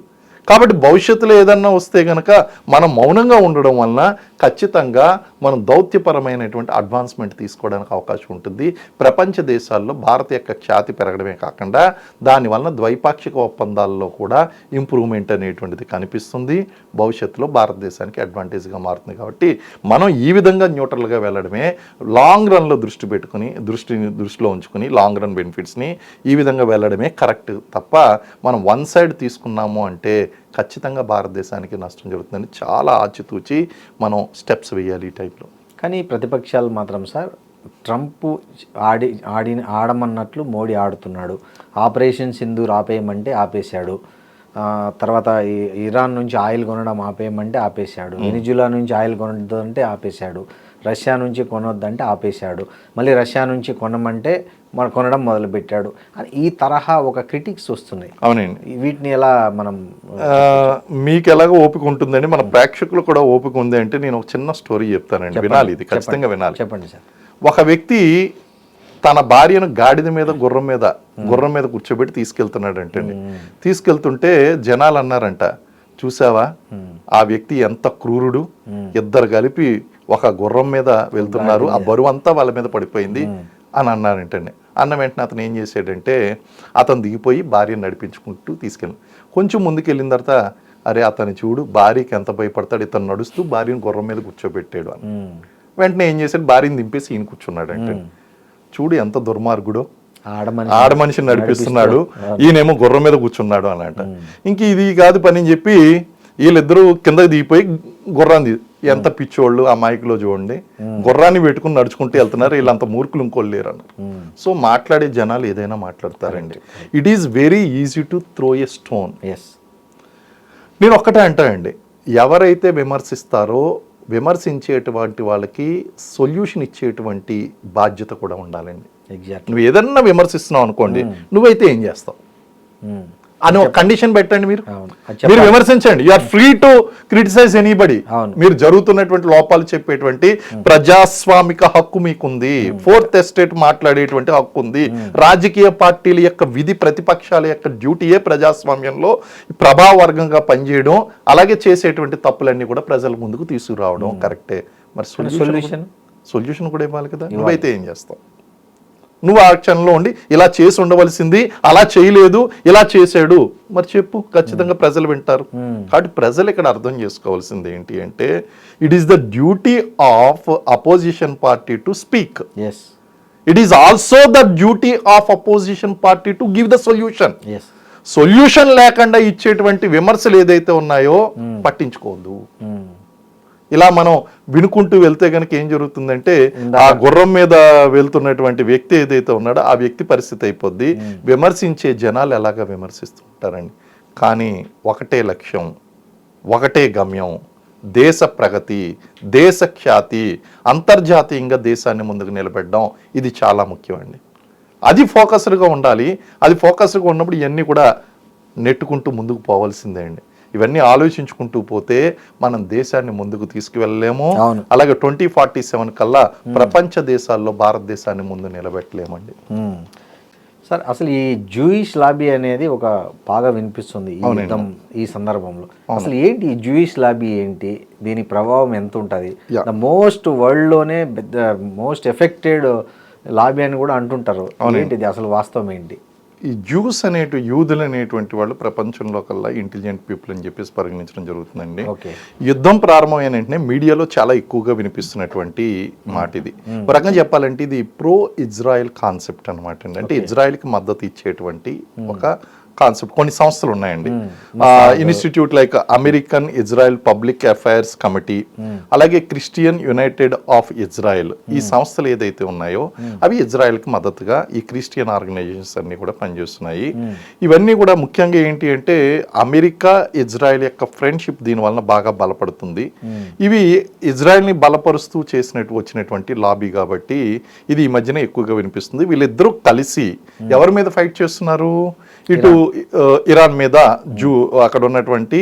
Speaker 3: కాబట్టి భవిష్యత్తులో ఏదన్నా వస్తే కనుక మనం మౌనంగా ఉండడం వలన ఖచ్చితంగా మనం దౌత్యపరమైనటువంటి అడ్వాన్స్మెంట్ తీసుకోవడానికి అవకాశం ఉంటుంది. ప్రపంచ దేశాల్లో భారత యొక్క ఖ్యాతి పెరగడమే కాకుండా దానివల్ల ద్వైపాక్షిక ఒప్పందాల్లో కూడా ఇంప్రూవ్మెంట్ అనేటువంటిది కనిపిస్తుంది. భవిష్యత్తులో భారతదేశానికి అడ్వాంటేజ్గా మారుతుంది. కాబట్టి మనం ఈ విధంగా న్యూట్రల్గా వెళ్ళడమే, లాంగ్ రన్లో దృష్టిలో ఉంచుకుని లాంగ్ రన్ బెనిఫిట్స్ని ఈ విధంగా వెళ్ళడమే కరెక్ట్ తప్ప మనం వన్ సైడ్ తీసుకున్నాము అంటే ఖచ్చితంగా భారతదేశానికి నష్టం జరుగుతుందని చాలా ఆచితూచి మనం స్టెప్స్ వేయాలి ఈ టైంలో.
Speaker 2: కానీ ప్రతిపక్షాలు మాత్రం సార్ ట్రంప్ ఆడమన్నట్లు మోడీ ఆడుతున్నాడు. ఆపరేషన్ సింధూర్ ఆపేయమంటే ఆపేశాడు. తర్వాత ఇరాన్ నుంచి ఆయిల్ కొనడం ఆపేయమంటే ఆపేశాడు. వెనిజులా నుంచి ఆయిల్ కొనొద్దంటే ఆపేశాడు. రష్యా నుంచి కొనొద్దంటే ఆపేశాడు. మళ్ళీ రష్యా నుంచి కొనమంటే కొనడం మొదలుపెట్టాడు. ఈ తరహా ఒక క్రిటిక్స్ వస్తున్నాయి.
Speaker 3: అవునండి.
Speaker 2: వీటిని ఎలా మనం,
Speaker 3: మీకు ఎలాగో ఓపిక ఉంటుందండి, మన ప్రేక్షకులు కూడా ఓపిక ఉంది అంటే నేను ఒక చిన్న స్టోరీ చెప్తానండి, వినాలి, ఇది ఖచ్చితంగా వినాలి.
Speaker 2: చెప్పండి సార్.
Speaker 3: ఒక వ్యక్తి తన భార్యను గాడిద మీద గుర్రం మీద కూర్చోబెట్టి తీసుకెళ్తున్నాడంటే, తీసుకెళ్తుంటే జనాలు అన్నారంట, చూసావా ఆ వ్యక్తి ఎంత క్రూరుడు, ఇద్దరు కలిపి ఒక గుర్రం మీద వెళ్తున్నారు, ఆ బరువు అంతా వాళ్ళ మీద పడిపోయింది అని అన్నారంటండి. అన్న వెంటనే అతను ఏం చేసాడంటే అతను దిగిపోయి భార్యను నడిపించుకుంటూ తీసుకెళ్ళి కొంచెం ముందుకు వెళ్ళిన తర్వాత, అరే అతను చూడు భార్యకి ఎంత భయపడతాడు, ఇతను నడుస్తూ భార్యను గుర్రం మీద కూర్చోబెట్టాడు అని. వెంటనే ఏం చేశాడు, భార్యను దింపేసి ఈయన కూర్చున్నాడు అంటే, చూడు ఎంత దుర్మార్గుడో, ఆడ మనిషిని నడిపిస్తున్నాడు, ఈయనేమో గుర్రం మీద కూర్చున్నాడు అన్నట. ఇంక ఇది కాదు పని అని చెప్పి వీళ్ళిద్దరూ కిందకి దిగిపోయి గుర్రాన్ని, ఎంత పిచ్చోళ్ళు అమాయకులో చూడండి, గుర్రాన్ని పెట్టుకుని నడుచుకుంటూ వెళ్తున్నారు, వీళ్ళంత మూర్ఖులు ఇంకోళ్ళు లేరు అన్నారు. సో మాట్లాడే జనాలు ఏదైనా మాట్లాడతారండి. It is very easy to throw a stone. నేను ఒక్కటే అంటానండి, ఎవరైతే విమర్శిస్తారో విమర్శించేటువంటి వాళ్ళకి సొల్యూషన్ ఇచ్చేటువంటి బాధ్యత కూడా ఉండాలండి. నువ్వు ఏదన్నా విమర్శిస్తున్నావు అనుకోండి, నువ్వైతే ఏం చేస్తావు అని ఒక కండిషన్ పెట్టండి. మీరు విమర్శించండి, you are free to criticise anybody. మీరు జరుగుతున్నటువంటి లోపాలు చెప్పేటువంటి ప్రజాస్వామిక హక్కు మీకుంది, ఫోర్త్ ఎస్టేట్ మాట్లాడేటువంటి హక్కు ఉంది. రాజకీయ పార్టీల యొక్క విధి, ప్రతిపక్షాల యొక్క డ్యూటీయే ప్రజాస్వామ్యంలో ప్రభావవర్గంగా పనిచేయడం, అలాగే చేసేటువంటి తప్పులన్నీ కూడా ప్రజల ముందుకు తీసుకురావడం కరెక్టే. మరి సొల్యూషన్ కూడా ఇవ్వాలి కదా, నువ్వైతే ఏం చేస్తావు? నువ్వు ఆ క్షణంలో ఉండి ఇలా చేసి ఉండవలసింది, అలా చేయలేదు, ఇలా చేశాడు, మరి చెప్పు, ఖచ్చితంగా ప్రజలు వింటారు. కాబట్టి ప్రజలు ఇక్కడ అర్థం చేసుకోవాల్సింది ఏంటి అంటే, it is the duty of opposition party to speak.
Speaker 2: Yes,
Speaker 3: it is also the duty of opposition party to give the solution.
Speaker 2: Yes.
Speaker 3: Solution లేకుండా ఇచ్చేటువంటి విమర్శలు ఏదైతే ఉన్నాయో పట్టించుకోవద్దు. ఇలా మనం వినుకుంటూ వెళ్తే కనుక ఏం జరుగుతుందంటే, ఆ గుర్రం మీద వెళ్తున్నటువంటి వ్యక్తి ఏదైతే ఉన్నాడో ఆ వ్యక్తి పరిస్థితి అయిపోద్ది. విమర్శించే జనాలు ఎలాగ విమర్శిస్తుంటారండి. కానీ ఒకటే లక్ష్యం, ఒకటే గమ్యం, దేశ ప్రగతి, దేశ ఖ్యాతి, అంతర్జాతీయంగా దేశాన్ని ముందుకు నిలబెట్టడం, ఇది చాలా ముఖ్యం అండి. అది ఫోకస్డ్గా ఉండాలి. అది ఫోకస్డ్గా ఉన్నప్పుడు ఇవన్నీ కూడా నెట్టుకుంటూ ముందుకు పోవాల్సిందే అండి. ఇవన్నీ ఆలోచించుకుంటూ పోతే మనం దేశాన్ని ముందుకు తీసుకువెళ్ళలేము. అలాగే 2047 కల్లా ప్రపంచ దేశాల్లో భారతదేశాన్ని ముందు నిలబెట్టలేమండి.
Speaker 2: సార్, అసలు ఈ జూయిష్ లాబీ అనేది ఒక బాగా వినిపిస్తుంది ఈ యుద్ధం ఈ సందర్భంలో. అసలు ఏంటి ఈ జూయిష్ లాబీ ఏంటి, దీని ప్రభావం ఎంత ఉంటుంది? ద మోస్ట్ వరల్డ్లోనే మోస్ట్ ఎఫెక్టెడ్ లాబీ అని కూడా అంటుంటారు. ఏంటిది అసలు వాస్తవం ఏంటి?
Speaker 3: ఈ జ్యూస్ యూదులు అనేటువంటి వాళ్ళు ప్రపంచంలో కల్లా ఇంటెలిజెంట్ పీపుల్ అని చెప్పేసి పరిగణించడం జరుగుతుందండి. యుద్ధం ప్రారంభమైన వెంటనే మీడియాలో చాలా ఎక్కువగా వినిపిస్తున్నటువంటి మాట ఇది. ఒక రకంగా చెప్పాలంటే ఇది ప్రో ఇజ్రాయెల్ కాన్సెప్ట్ అనమాట అండి. అంటే ఇజ్రాయెల్కి మద్దతు ఇచ్చేటువంటి ఒక కాన్సెప్ట్. కొన్ని సంస్థలు ఉన్నాయండి, institute like American Israel public affairs committee, అలాగే క్రిస్టియన్ యునైటెడ్ ఆఫ్ ఇజ్రాయెల్. ఈ సంస్థలు ఏదైతే ఉన్నాయో అవి ఇజ్రాయెల్కి మద్దతుగా ఈ క్రిస్టియన్ ఆర్గనైజేషన్స్ అన్ని కూడా పనిచేస్తున్నాయి. ఇవన్నీ కూడా ముఖ్యంగా ఏంటి అంటే, అమెరికా ఇజ్రాయెల్ యొక్క ఫ్రెండ్షిప్ దీని వలన బాగా బలపడుతుంది. ఇవి ఇజ్రాయెల్ని బలపరుస్తూ వచ్చినటువంటి లాబీ కాబట్టి ఇది ఈ మధ్యన ఎక్కువగా వినిపిస్తుంది. వీళ్ళిద్దరూ కలిసి ఎవరి మీద ఫైట్ చేస్తున్నారు? ఇటు ఇరాన్ మీద, అక్కడ ఉన్నటువంటి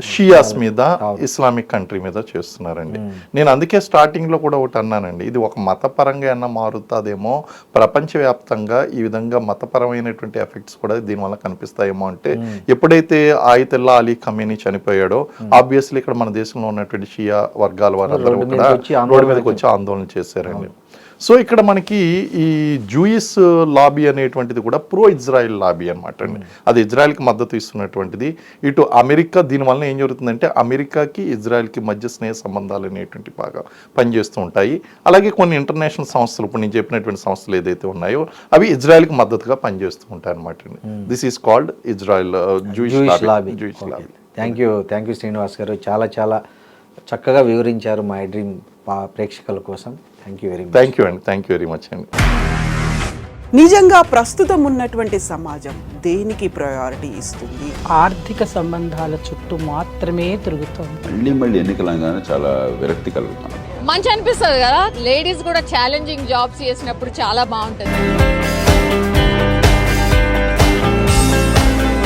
Speaker 3: షియాస్ మీద, ఇస్లామిక్ కంట్రీ మీద చేస్తున్నారండి. నేను అందుకే స్టార్టింగ్ లో కూడా ఒకటి అన్నానండి, ఇది ఒక మతపరంగా ఏమన్నా మారుతుందేమో, ప్రపంచవ్యాప్తంగా ఈ విధంగా మతపరమైనటువంటి ఎఫెక్ట్స్ కూడా దీనివల్ల కనిపిస్తాయేమో. అంటే ఎప్పుడైతే ఆయతుల్లా అలీ ఖమేనీ చనిపోయాడో, ఆబ్వియస్లీ ఇక్కడ మన దేశంలో ఉన్నటువంటి షియా వర్గాల వారందరూ కూడా రోడ్డు మీదకి వచ్చి ఆందోళన చేశారండి. సో ఇక్కడ మనకి ఈ జూయిస్ లాబీ అనేటువంటిది కూడా ప్రో ఇజ్రాయెల్ లాబీ అనమాట అండి. అది ఇజ్రాయెల్కి మద్దతు ఇస్తున్నటువంటిది. ఇటు అమెరికా, దీనివల్ల ఏం జరుగుతుందంటే అమెరికాకి ఇజ్రాయెల్కి మధ్య స్నేహ సంబంధాలు అనేటువంటి బాగా పనిచేస్తూ ఉంటాయి. అలాగే కొన్ని ఇంటర్నేషనల్ సంస్థలు, ఇప్పుడు నేను చెప్పినటువంటి సంస్థలు ఏదైతే ఉన్నాయో అవి ఇజ్రాయెల్కి మద్దతుగా పనిచేస్తూ ఉంటాయి అనమాట అండి. This is called Israel Jewish lobby.
Speaker 2: Thank you Srinivas గారు, చాలా చాలా చక్కగా వివరించారు మా డ్రీమ్ ప్రేక్షకుల కోసం. థ్యాంక్ యూ వెరీ మచ్ అండి.
Speaker 4: నిజంగా ప్రస్తుతం ఉన్నటువంటి సమాజం దేనికి ప్రయారిటీ ఇస్తుంది?
Speaker 5: ఆర్థిక సంబంధాల చుట్టూ మాత్రమే తిరుగుతుంది.
Speaker 6: మళ్ళీ ఎన్నికలంగానే చాలా విరక్తి కలుగుతాం.
Speaker 7: మంచి అనిపిస్తుంది కదా, లేడీస్ కూడా ఛాలెంజింగ్ జాబ్స్ చేసినప్పుడు చాలా బాగుంటుంది.